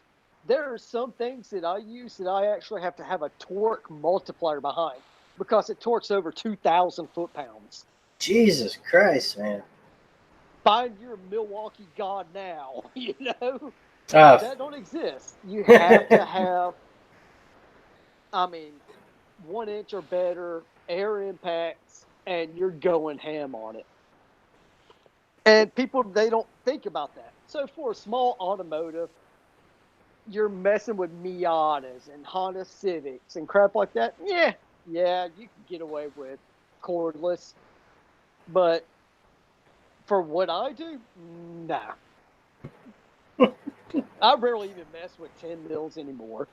There are some things that I use that I actually have to have a torque multiplier behind because it torques over 2,000 foot-pounds. Jesus Christ, man. Find your Milwaukee God now, That don't exist. You have to have, 1 inch or better air impacts, and you're going ham on it. And people, they don't think about that. So for a small automotive, you're messing with Miatas and Honda Civics and crap like that. Yeah, you can get away with cordless. But for what I do, nah. I rarely even mess with 10 mils anymore.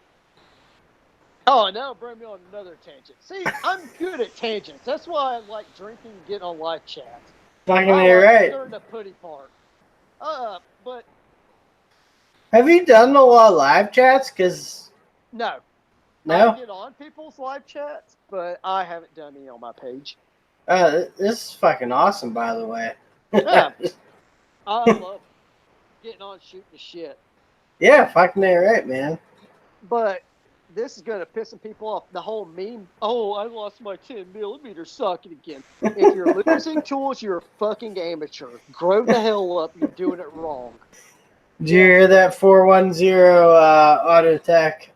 Oh, now bring me on another tangent. See, I'm good at tangents. That's why I like drinking and getting on live chat. Fucking right. During the putty part. But have you done a lot of live chats? Cause no. I get on people's live chats, but I haven't done any on my page. This is fucking awesome, by the way. Yeah, I love getting on shooting the shit. Yeah, fucking right, man. But this is going to piss some people off. The whole meme, oh, I lost my 10 millimeter socket again. If you're losing tools, you're a fucking amateur. Grow the hell up. You're doing it wrong. Did you hear that 410 Auto Tech?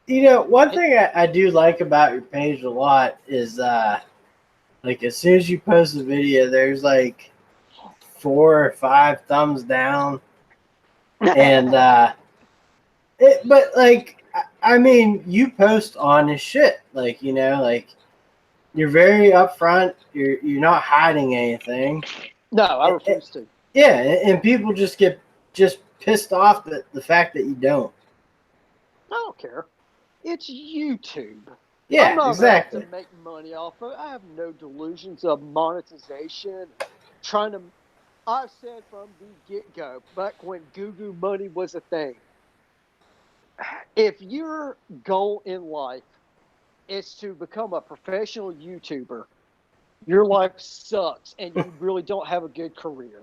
One thing I do like about your page a lot is like as soon as you post a video, there's like 4 or 5 thumbs down. And but like you post honest shit. Like, like you're very upfront, you're not hiding anything. No, I refuse to. Yeah, and people just get pissed off at the fact that you don't. I don't care. It's YouTube. Yeah, I'm not exactly. To make money off of it. I have no delusions of monetization. I've said from the get-go, back when Goo money was a thing, if your goal in life is to become a professional YouTuber, your life sucks and you really don't have a good career.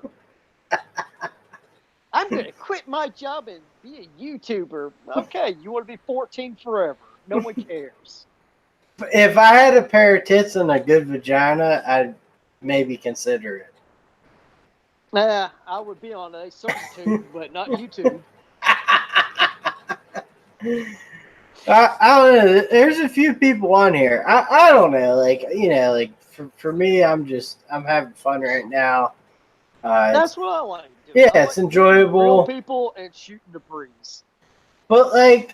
I'm going to quit my job and be a YouTuber. Okay, you want to be 14 forever. No one cares. If I had a pair of tits and a good vagina, I'd maybe consider it. I would be on a certain tube, but not YouTube. I don't know. There's a few people on here. I don't know. Like for me, I'm having fun right now. That's what I like. Yeah, it's enjoyable. Real people and shooting the breeze. But I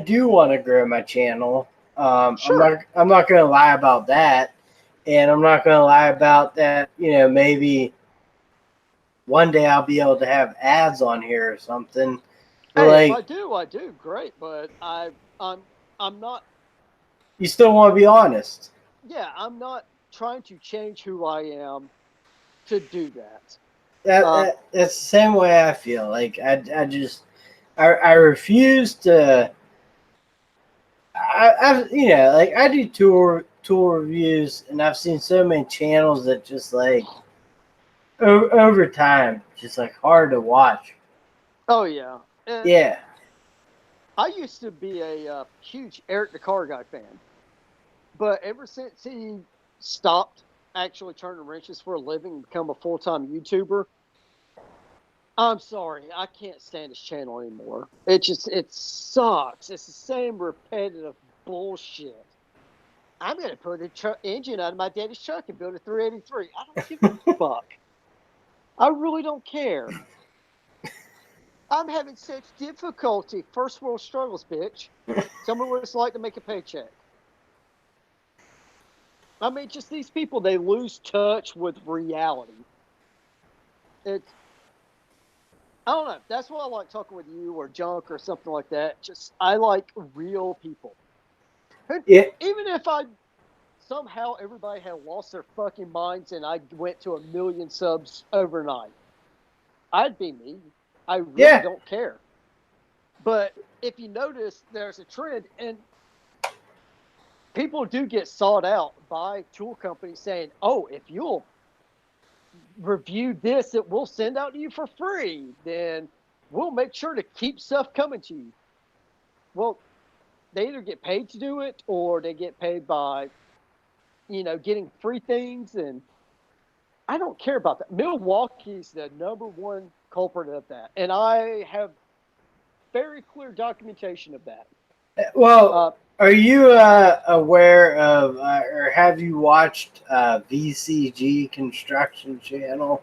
do want to grow my channel. Sure. I'm not going to lie about that, and I'm not going to lie about that. Maybe one day I'll be able to have ads on here or something. Hey, if I do, great. But I'm not you still want to be honest. Yeah, I'm not trying to change who I am to do that. That's the same way I feel. Like I refuse to. Like I do tour reviews, and I've seen so many channels that just like over time, just like hard to watch. Oh yeah. And Yeah. I used to be a huge Eric the Car Guy fan, but ever since he stopped actually turning wrenches for a living and become a full-time YouTuber, I'm sorry, I can't stand his channel anymore. It sucks. It's the same repetitive bullshit. I'm gonna put a engine out of my daddy's truck and build a 383. I don't give a fuck. I really don't care. I'm having such difficulty. First world struggles, bitch. Tell me what it's like to make a paycheck. I mean, just these people, they lose touch with reality. It's, I don't know. That's why I like talking with you or Junk or something like that. Just, I like real people. Yeah. Even if I somehow everybody had lost their fucking minds and I went to 1 million subs overnight, I'd be me. I really Yeah. don't care. But if you notice, there's a trend, and people do get sought out by tool companies saying, "Oh, if you'll review this that we'll send out to you for free, then we'll make sure to keep stuff coming to you." Well, they either get paid to do it or they get paid by, getting free things. And I don't care about that. Milwaukee's the number one culprit of that. And I have very clear documentation of that. Well, are you aware of, or have you watched VCG Construction Channel?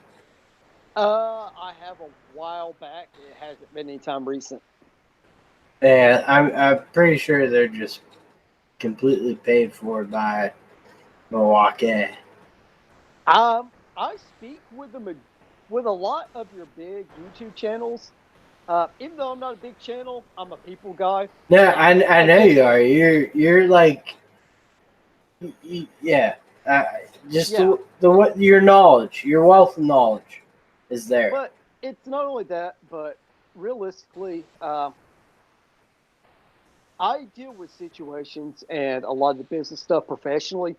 I have a while back. It hasn't been any time recent. Yeah, I'm pretty sure they're just completely paid for by Milwaukee. I speak with with a lot of your big YouTube channels. Even though I'm not a big channel, I'm a people guy. No, And I know you are. You're like, yeah. Just yeah, the what your knowledge, your wealth of knowledge, is there. but it's not only that, but realistically, I deal with situations and a lot of the business stuff professionally,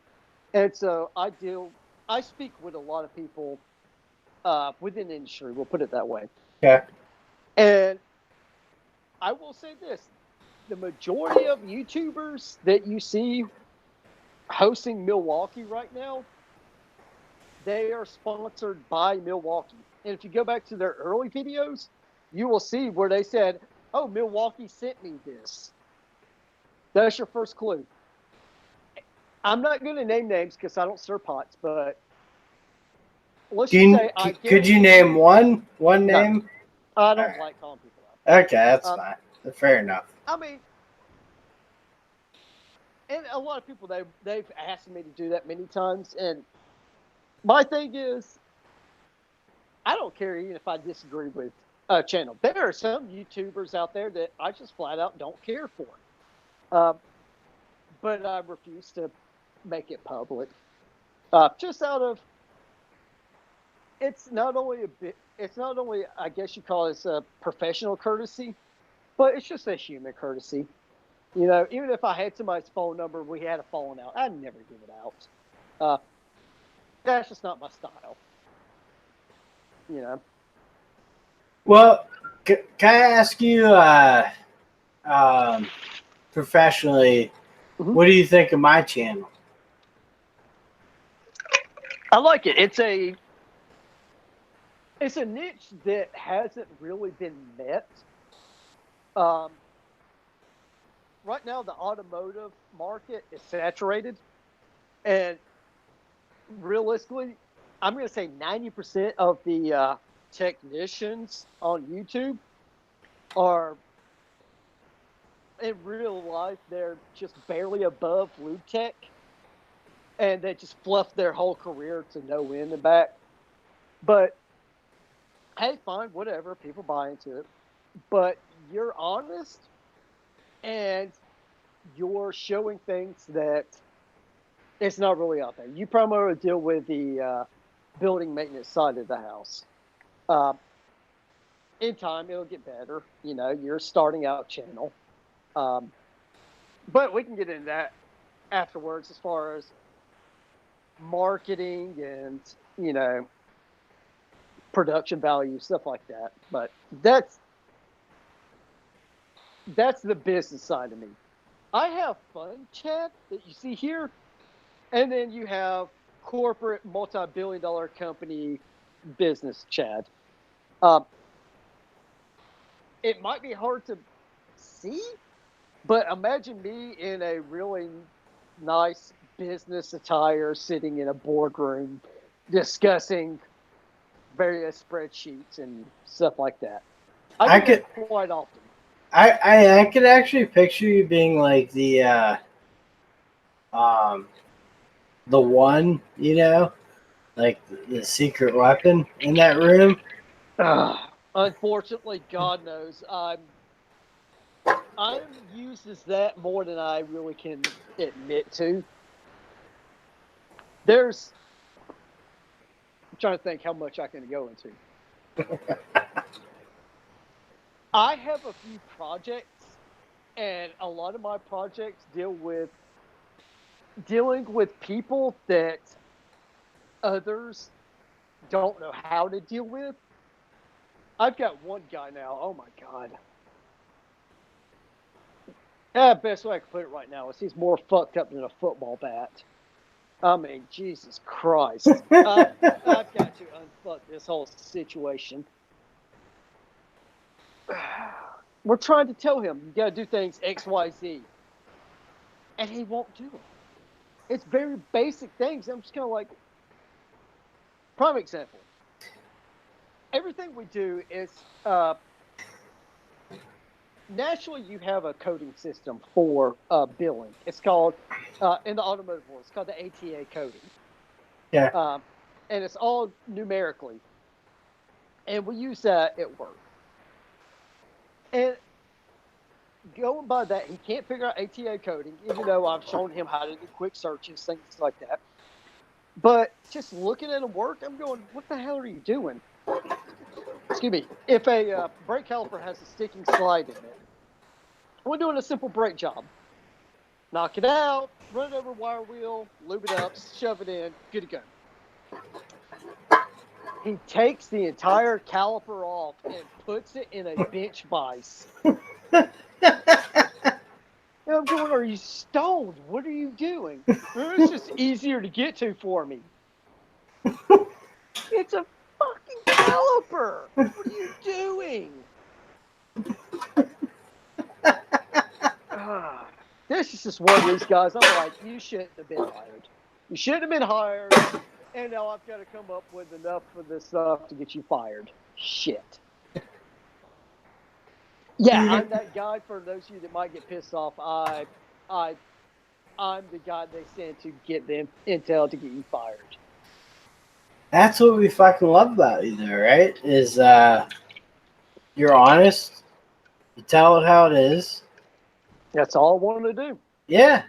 and so I speak with a lot of people within the industry. We'll put it that way. Okay. And I will say this: the majority of YouTubers that you see hosting Milwaukee right now, they are sponsored by Milwaukee. And if you go back to their early videos, you will see where they said, "Oh, Milwaukee sent me this." That's your first clue. I'm not going to name names because I don't stir pots, but let's just say I Could you guarantee name you. one No, name? I All don't right. like calling people Okay, that's out. fine. Fair enough. I mean, and a lot of people they've asked me to do that many times, and my thing is, I don't care even if I disagree with a channel. There are some YouTubers out there that I just flat out don't care for, but I refuse to make it public. Just out of it's not only a bit. It's not only, I guess you call it a professional courtesy, but it's just a human courtesy. Even if I had somebody's phone number, we had a falling out, I'd never give it out. Uh, that's just not my style. You know. Well, can I ask you, professionally, Mm-hmm. what do you think of my channel? I like it. It's a niche that hasn't really been met. Um, right now, the automotive market is saturated, and realistically, I'm going to say 90% of the technicians on YouTube are in real life, they're just barely above lube tech, and they just fluff their whole career to no end and back. But hey, fine, whatever. People buy into it. But you're honest, and you're showing things that it's not really out there. You primarily deal with the building maintenance side of the house. Uh, in time, it'll get better. You know, you're starting out channel. Um, but we can get into that afterwards as far as marketing and, you know, production value, stuff like that. But that's the business side of me. I have fun, Chad, that you see here, and then you have corporate multi-billion-dollar company business, Chad. Um, it might be hard to see, but imagine me in a really nice business attire, sitting in a boardroom, discussing various spreadsheets and stuff like that. I do that quite often. I could actually picture you being like the one, you know, like the secret weapon in that room. Unfortunately, God knows I'm used as that more than I really can admit to. I'm trying to think how much I can go into. I have a few projects, and a lot of my projects dealing with people that others don't know how to deal with. I've got one guy now. Oh my God. Best way I can put it right now is he's more fucked up than a football bat. I mean, Jesus Christ. I've got to unfuck this whole situation. We're trying to tell him you got to do things X, Y, Z, and he won't do them. It's very basic things. I'm just kind of like, prime example. Everything we do is naturally you have a coding system for billing. It's called in the automotive world. It's called the ATA coding. Yeah. And it's all numerically, and we use that at work. And going by that, he can't figure out ATA coding, even though I've shown him how to do quick searches, things like that. But just looking at him work, I'm going, what the hell are you doing? Excuse me. If a brake caliper has a sticking slide in it, we're doing a simple brake job. Knock it out, run it over wire wheel, lube it up, shove it in, good to go. He takes the entire caliper off and puts it in a bench vise. And I'm going, are you stoned? What are you doing? It's just easier to get to for me. It's a fucking caliper. What are you doing? This is just one of these guys. I'm like, you shouldn't have been hired. You shouldn't have been hired. And now I've got to come up with enough for this stuff to get you fired. Shit. Yeah, I'm that guy. For those of you that might get pissed off, I'm the guy they send to get them intel to get you fired. That's what we fucking love about you, though, right? Is you're honest. You tell it how it is. That's all I wanted to do. Yeah,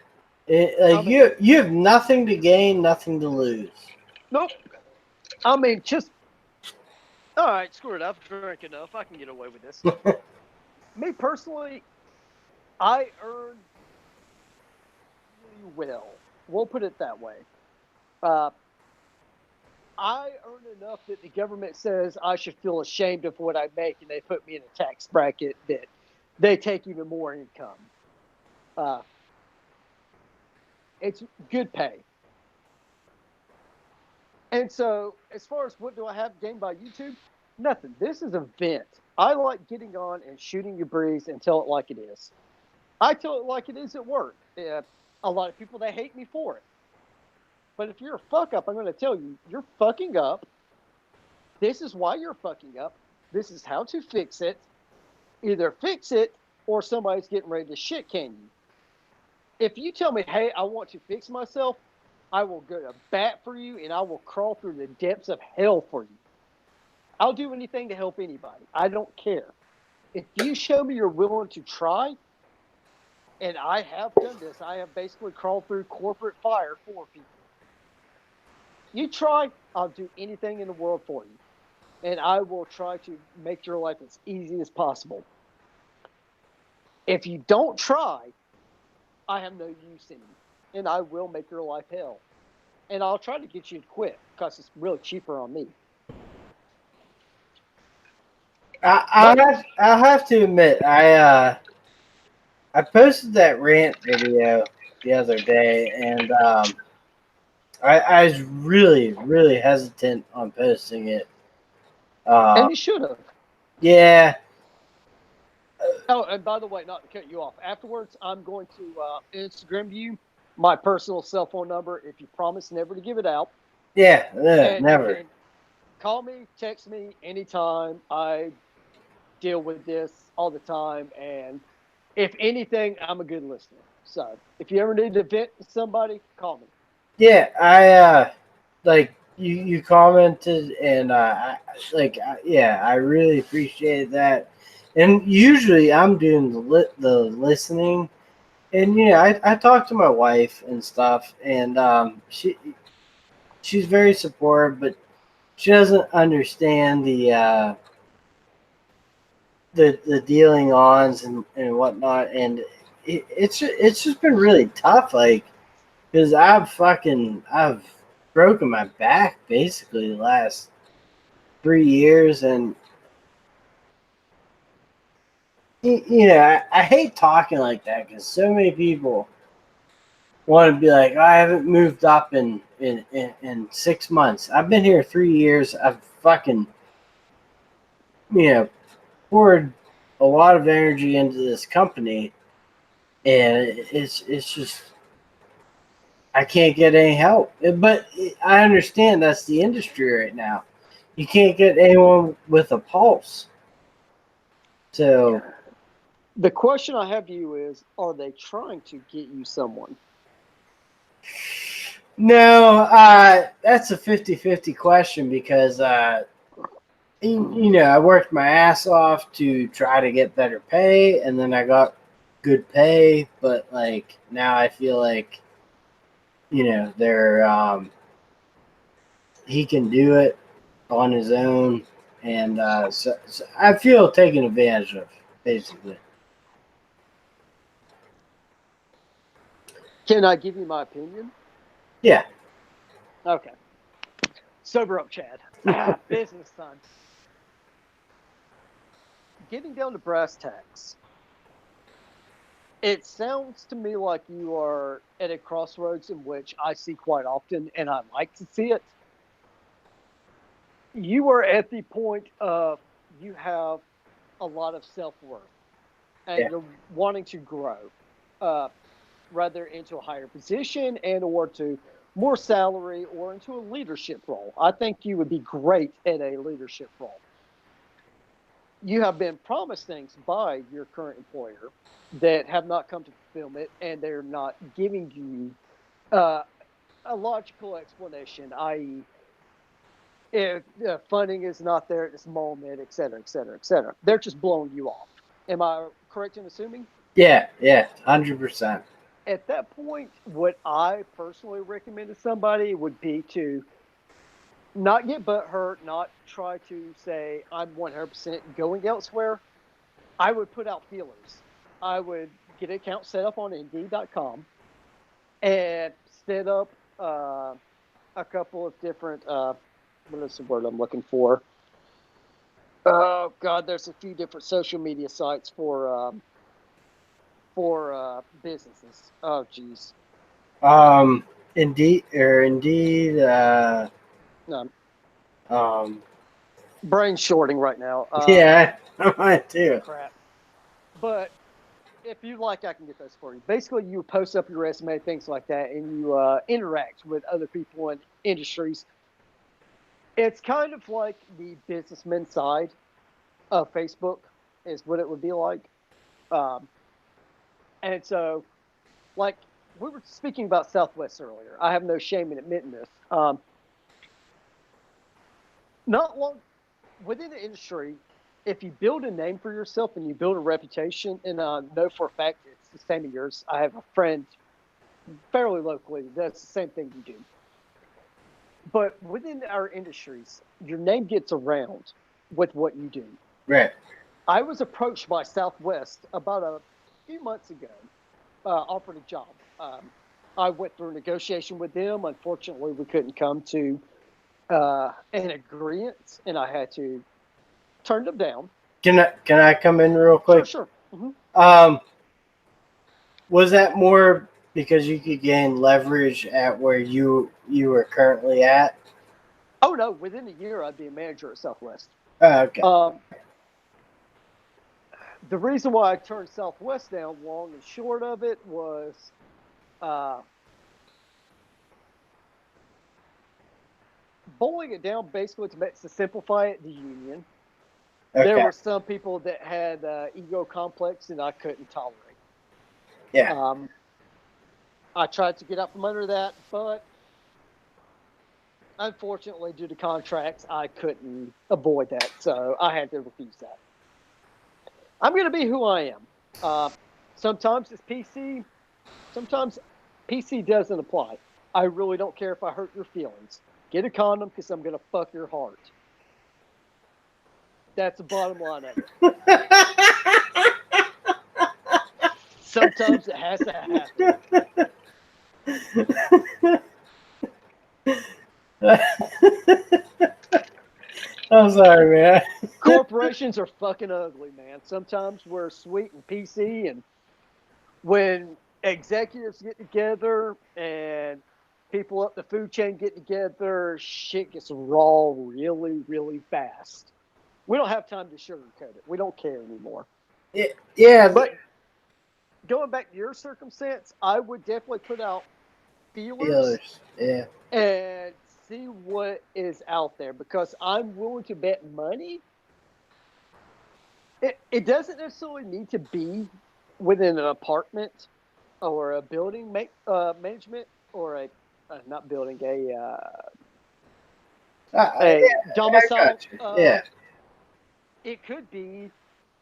you have nothing to gain, nothing to lose. Nope. I mean, just all right. Screw it. I've drank enough. I can get away with this. Me personally, I earn really well. We'll put it that way. I earn enough that the government says I should feel ashamed of what I make, and they put me in a tax bracket that they take even more income. It's good pay. And so, as far as what do I have gained by YouTube? Nothing. This is a vent. I like getting on and shooting your breeze and tell it like it is. I tell it like it is at work. A lot of people, they hate me for it. But if you're a fuck up, I'm going to tell you, you're fucking up. This is why you're fucking up. This is how to fix it. Either fix it or somebody's getting ready to shit can you. If you tell me, hey, I want to fix myself, I will go to bat for you and I will crawl through the depths of hell for you. I'll do anything to help anybody. I don't care. If you show me you're willing to try, And I have done this. I have basically crawled through corporate fire for people. You try, I'll do anything in the world for you. And I will try to make your life as easy as possible. If you don't try, I have no use in you. And I will make your life hell. And I'll try to get you to quit because it's really cheaper on me. I have to admit, I posted that rant video the other day, and I was really hesitant on posting it. And you should have. Yeah. Oh, and by the way, not to cut you off, afterwards, I'm going to Instagram you my personal cell phone number if you promise never to give it out. Yeah, And never. you can call me, text me anytime. I deal with this all the time. And if anything, I'm a good listener. So if you ever need to vent to somebody, call me. Yeah, I like you commented, and yeah, I really appreciate that. And usually I'm doing the listening, and I talk to my wife and stuff, and she's very supportive, but she doesn't understand the dealing ons and whatnot, and it's just been really tough, like, because I've broken my back basically the last 3 years, and I hate talking like that because so many people want to be like, I haven't moved up in 6 months. I've been here 3 years. I've fucking poured a lot of energy into this company, and it's just I can't get any help. But I understand that's the industry right now. You can't get anyone with a pulse. So the question I have to you is, are they trying to get you someone? no, that's a 50-50 question because I worked my ass off to try to get better pay, and then I got good pay, but like now I feel like they're he can do it on his own, and so I feel taken advantage of, basically. Can I give you my opinion? Yeah. Okay. Sober up, Chad. Business time. Getting down to brass tacks. It sounds to me like you are at a crossroads in which I see quite often, and I like to see it. You are at the point of you have a lot of self-worth, and you're wanting to grow, rather into a higher position and or to more salary or into a leadership role. I think you would be great at a leadership role. You have been promised things by your current employer that have not come to fulfillment, and they're not giving you a logical explanation, i.e., if funding is not there at this moment, et cetera, et cetera, et cetera. They're just blowing you off. Am I correct in assuming? Yeah, 100%. At that point, what I personally recommend to somebody would be to not get butt hurt, not try to say, I'm 100% going elsewhere. I would put out feelers. I would get an account set up on Indeed.com and set up a couple of different, what is the word I'm looking for? Oh, God, there's a few different social media sites for businesses. Oh, geez. Indeed. Brain shorting right now. Yeah, mine too. Crap. But if you like, I can get those for you. Basically, you post up your resume, things like that, and you interact with other people in industries. It's kind of like the businessman side of Facebook is what it would be like. Um, and so, like we were speaking about Southwest earlier, I have no shame in admitting this. Not long within the industry, if you build a name for yourself and you build a reputation, and I know for a fact it's the same as yours. I have a friend fairly locally that's the same thing you do. But within our industries, your name gets around with what you do. Right. I was approached by Southwest about a few months ago, offered a job. I went through a negotiation with them. Unfortunately, we couldn't come to an agreement, and I had to turn them down. Can I come in real quick? Sure. Was that more because you could gain leverage at where you were currently at? Oh no! Within a year, I'd be a manager at Southwest. Oh, okay. The reason why I turned Southwest down, long and short of it, was boiling it down basically to simplify it, the union. Okay. There were some people that had ego complex and I couldn't tolerate. Yeah. I tried to get out from under that, but unfortunately, due to contracts, I couldn't avoid that. So I had to refuse that. I'm going to be who I am. Sometimes it's PC. Sometimes PC doesn't apply. I really don't care if I hurt your feelings. Get a condom because I'm going to fuck your heart. That's the bottom line of it. Sometimes it has to happen. I'm sorry, man. Corporations are fucking ugly, man. Sometimes we're sweet and PC, and when executives get together and people up the food chain get together, shit gets raw really, really fast. We don't have time to sugarcoat it. We don't care anymore. Yeah. But going back to your circumstance, I would definitely put out feelers. Yeah. And see what is out there, because I'm willing to bet money. It doesn't necessarily need to be within an apartment or a building management or a not building, a domicile. Yeah. It could be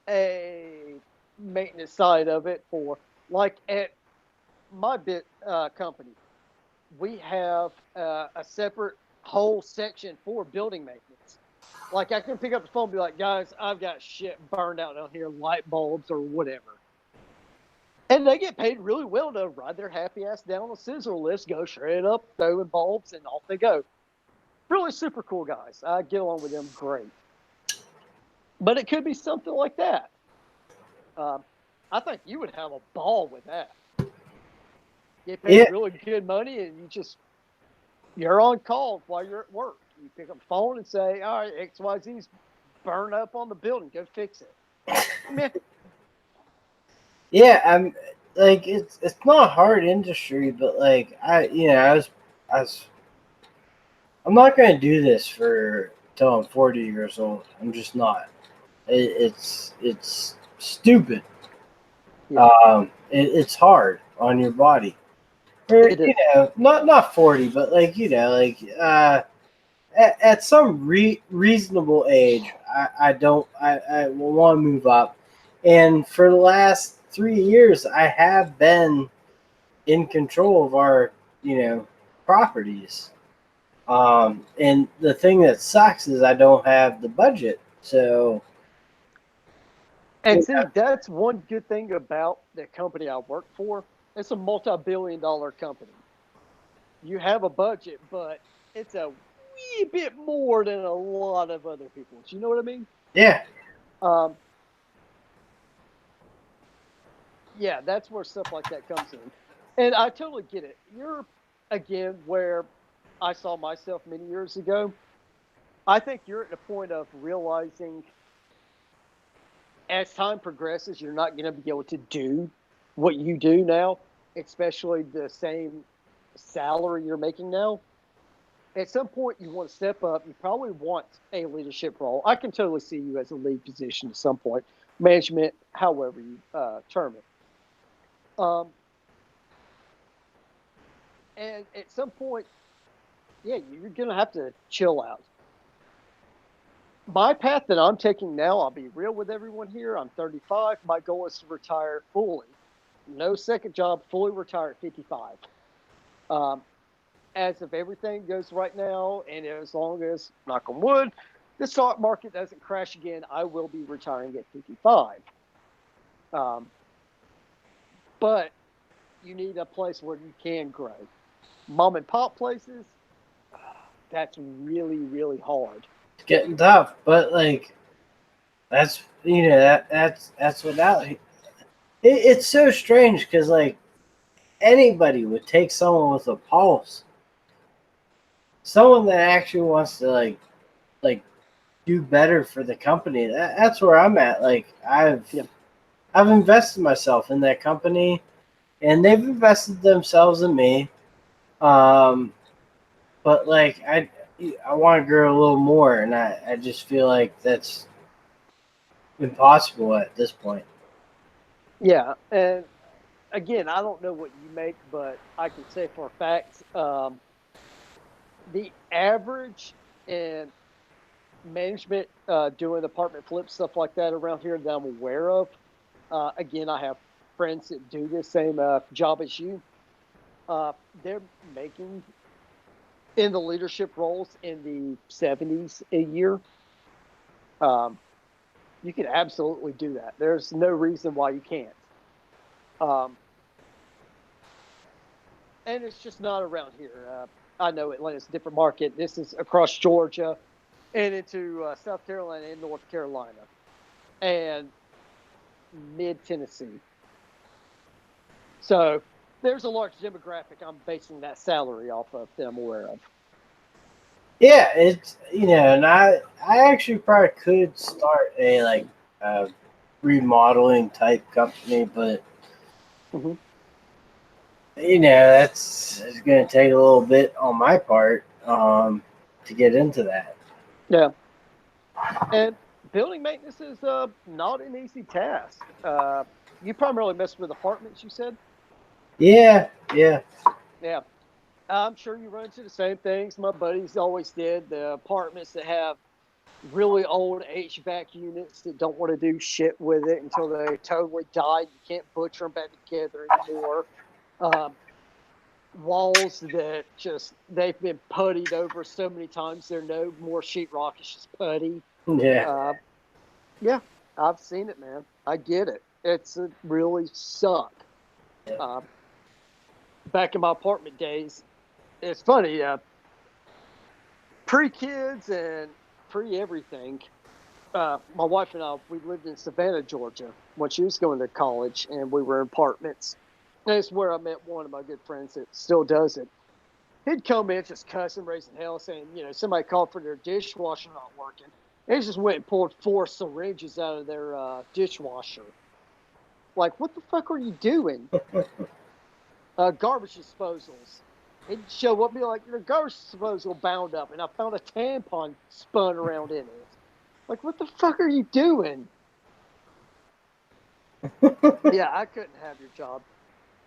a maintenance side of it for, like at my company, we have a separate whole section for building maintenance. Like I can pick up the phone and be like, guys, I've got shit burned out down here, light bulbs or whatever. And they get paid really well to ride their happy ass down the scissor lift, go straight up, throwing bulbs, and off they go. Really super cool guys. I get along with them great. But it could be something like that. I think you would have a ball with that. Get paid really good money, and you're on call while you're at work. You pick up the phone and say, all right, XYZ's burned up on the building. Go fix it. Yeah, I'm like it's not a hard industry, but like I'm not gonna do this till I'm 40 years old. I'm just not. It's stupid. Yeah. It's hard on your body. Not 40, but at some reasonable age, I will want to move up. And for the last 3 years, I have been in control of our, properties. And the thing that sucks is I don't have the budget. So. And see, that's one good thing about the company I work for. It's a multi-billion-dollar company. You have a budget, but it's a wee bit more than a lot of other people's. You know what I mean? Yeah. Yeah, that's where stuff like that comes in. And I totally get it. You're, again, where I saw myself many years ago. I think you're at the point of realizing as time progresses, you're not going to be able to do what you do now, especially the same salary you're making now. At some point, you want to step up. You probably want a leadership role. I can totally see you as a lead position at some point, management, however you term it. And at some point, yeah, you're going to have to chill out. My path that I'm taking now, I'll be real with everyone here. I'm 35. My goal is to retire fully. no second job, fully retire at 55. Um, as of everything goes right now, and as long as, knock on wood, the stock market doesn't crash again, I will be retiring at 55. But you need a place where you can grow. Mom and pop places, that's really, really hard. It's getting tough, but like that's that's without it's so strange because like anybody would take someone with a pulse, someone that actually wants to like do better for the company. That's where I'm at. Like I've invested myself in that company, and they've invested themselves in me. But like I want to grow a little more, and I just feel like that's impossible at this point. Yeah, and again, I don't know what you make, but I can say for a fact, the average in management doing apartment flips, stuff like that around here that I'm aware of. Again, I have friends that do the same job as you. They're making in the leadership roles in the 70s a year. You can absolutely do that. There's no reason why you can't. Um, and it's just not around here. I know Atlanta's a different market. This is across Georgia and into South Carolina and North Carolina and mid Tennessee. So there's a large demographic I'm basing that salary off of that I'm aware of. Yeah, it's and I actually probably could start a like remodeling type company, but Mm-hmm. that's it's going to take a little bit on my part to get into that. Yeah. And building maintenance is not an easy task. You primarily mess with apartments, you said? Yeah, yeah. Yeah. I'm sure you run into the same things my buddies always did. The apartments that have really old HVAC units that don't want to do shit with it until they totally die. You can't butcher them back together anymore. Um, Walls that just they've been puttied over so many times. They're no more sheetrock. It's just putty. Yeah. Uh, yeah, I've seen it, man. I get it. It's a really suck. Uh, Back in my apartment days, it's funny. Pre kids and pre everything. My wife and I, we lived in Savannah, Georgia, when she was going to college, and we were in apartments. And it's where I met one of my good friends that still does it. He'd come in just cussing, raising hell, saying, somebody called for their dishwasher not working. And he just went and pulled 4 syringes out of their dishwasher. Like, what the fuck are you doing? Garbage disposals. He'd show up and be like, your garbage disposal bound up, and I found a tampon spun around in it. Like, what the fuck are you doing? Yeah, I couldn't have your job.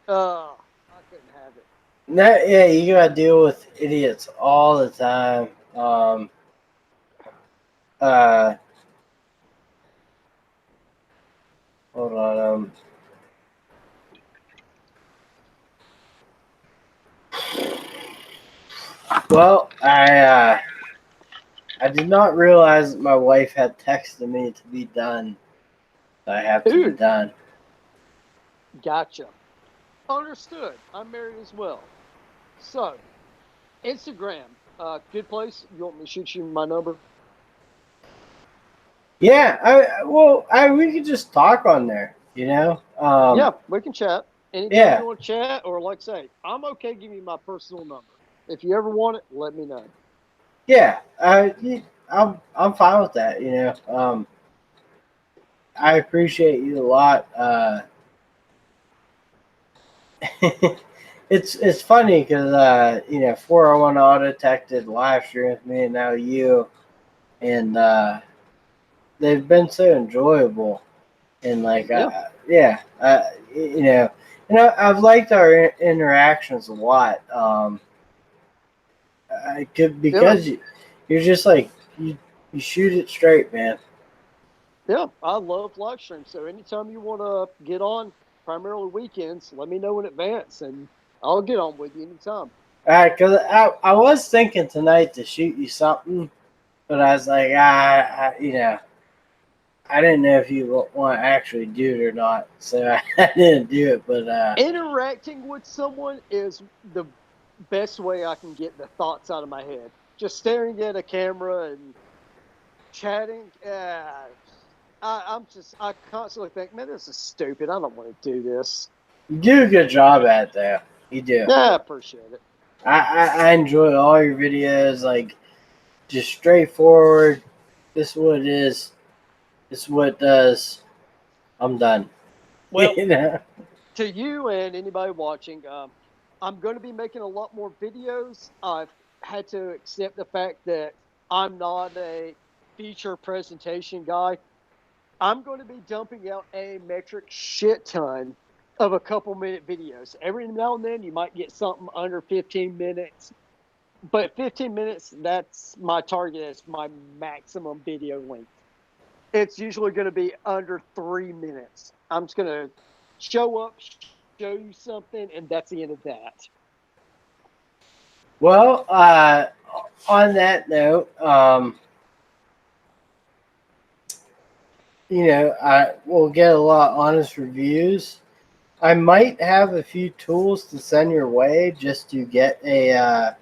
I couldn't have it. No, yeah, you gotta deal with idiots all the time. Uh, Hold on. Well, I did not realize that my wife had texted me to be done. I have to be done. Gotcha. Understood. I'm married as well. So, Instagram, good place. You want me to shoot you my number? Yeah, we could just talk on there, Yeah, we can chat. Anytime Yeah. you want to chat, or like say, I'm okay giving you my personal number. If you ever want it, let me know. Yeah, I'm fine with that. I appreciate you a lot. It's funny because 401 Auto Tech did live stream with me, and now you, and they've been so enjoyable, and like I've liked our interactions a lot. I could because you're just like you shoot it straight, man. Yeah, I love live streams. So anytime you want to get on, primarily weekends. Let me know in advance, and I'll get on with you anytime. All right, because I was thinking tonight to shoot you something, but I was like, I didn't know if you want to actually do it or not, so I didn't do it. But interacting with someone is the best way I can get the thoughts out of my head. Just staring at a camera and chatting. I constantly think, man, this is stupid. I don't want to do this. you do a good job at that. You do. Yeah, I appreciate it. I enjoy all your videos, like just straightforward. This is what it is. This is what it does. I'm done. Well, You know? to you and anybody watching, I'm going to be making a lot more videos. I've had to accept the fact that I'm not a feature presentation guy. I'm going to be dumping out a metric shit ton of a couple minute videos. Every now and then you might get something under 15 minutes. But 15 minutes, that's my target as my maximum video length. It's usually going to be under 3 minutes. I'm just going to show up, show you something, and that's the end of that. Well, on that note, I will get a lot of honest reviews. I might have a few tools to send your way just to get a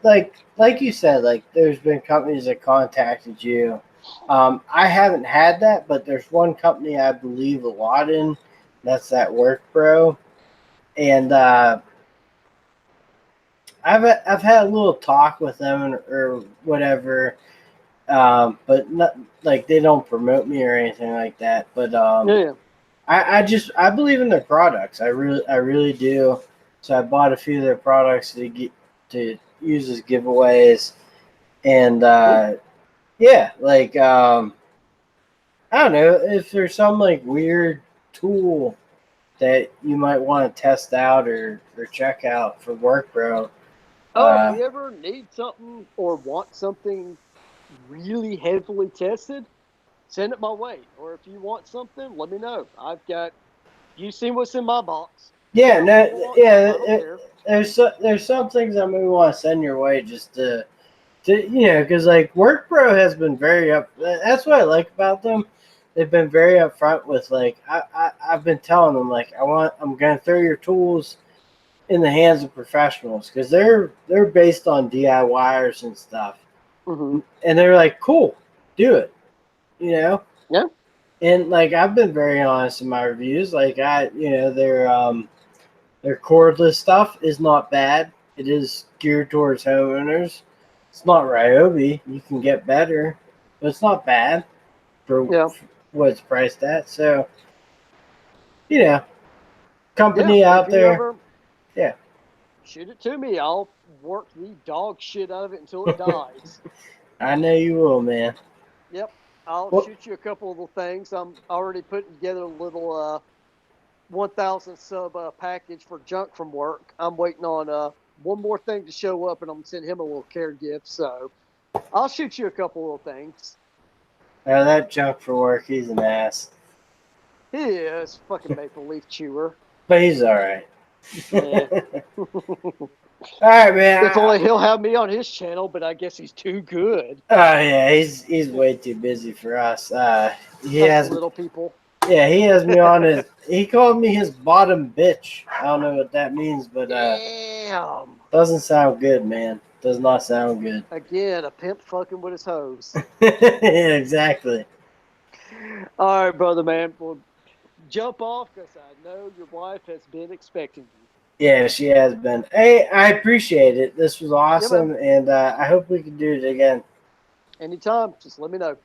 like you said, like there's been companies that contacted you. I haven't had that, but there's one company I believe a lot in. That's that WorkPro, and I've had a little talk with them or whatever, but not like they don't promote me or anything like that. But Yeah. I believe in their products. I really do. So I bought a few of their products to use as giveaways, and yeah, like I don't know if there's some like weird tool that you might want to test out or check out for WorkPro. If you ever need something or want something really heavily tested, send it my way. Or if you want something, let me know. You've seen what's in my box. Yeah, Care. There's some things I may want to send your way just to because like WorkPro has been very up. That's what I like about them. They've been very upfront with like I've been telling them like I'm gonna throw your tools in the hands of professionals because they're based on DIYers and stuff, mm-hmm. and they're like, cool, do it, Yeah. And like I've been very honest in my reviews. Like their cordless stuff is not bad. It is geared towards homeowners. It's not Ryobi. You can get better, but it's not bad for what it's priced at. So, company out there. Yeah. Shoot it to me. I'll work the dog shit out of it until it dies. I know you will, man. Yep. I'll shoot you a couple of little things. I'm already putting together a little 1,000 sub package for Junk from work. I'm waiting on one more thing to show up, and I'm going to send him a little care gift. So I'll shoot you a couple little things. That Junk for work, he's an ass. He is. Fucking maple leaf chewer. But he's all right. Yeah. All right, man. If only he'll have me on his channel, but I guess he's too good. Oh yeah, he's way too busy for us. He has little people. Yeah, he has me on his. He called me his bottom bitch. I don't know what that means, but damn, doesn't sound good, man. Does not sound good. Again, a pimp fucking with his hose. Yeah, exactly. All right, brother, man. Well, jump off because I know your wife has been expecting you. Yeah, she has been. Hey, I appreciate it. This was awesome, and I hope we can do it again. Anytime. Just let me know. All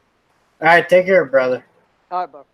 right, take care, brother. All right, bro.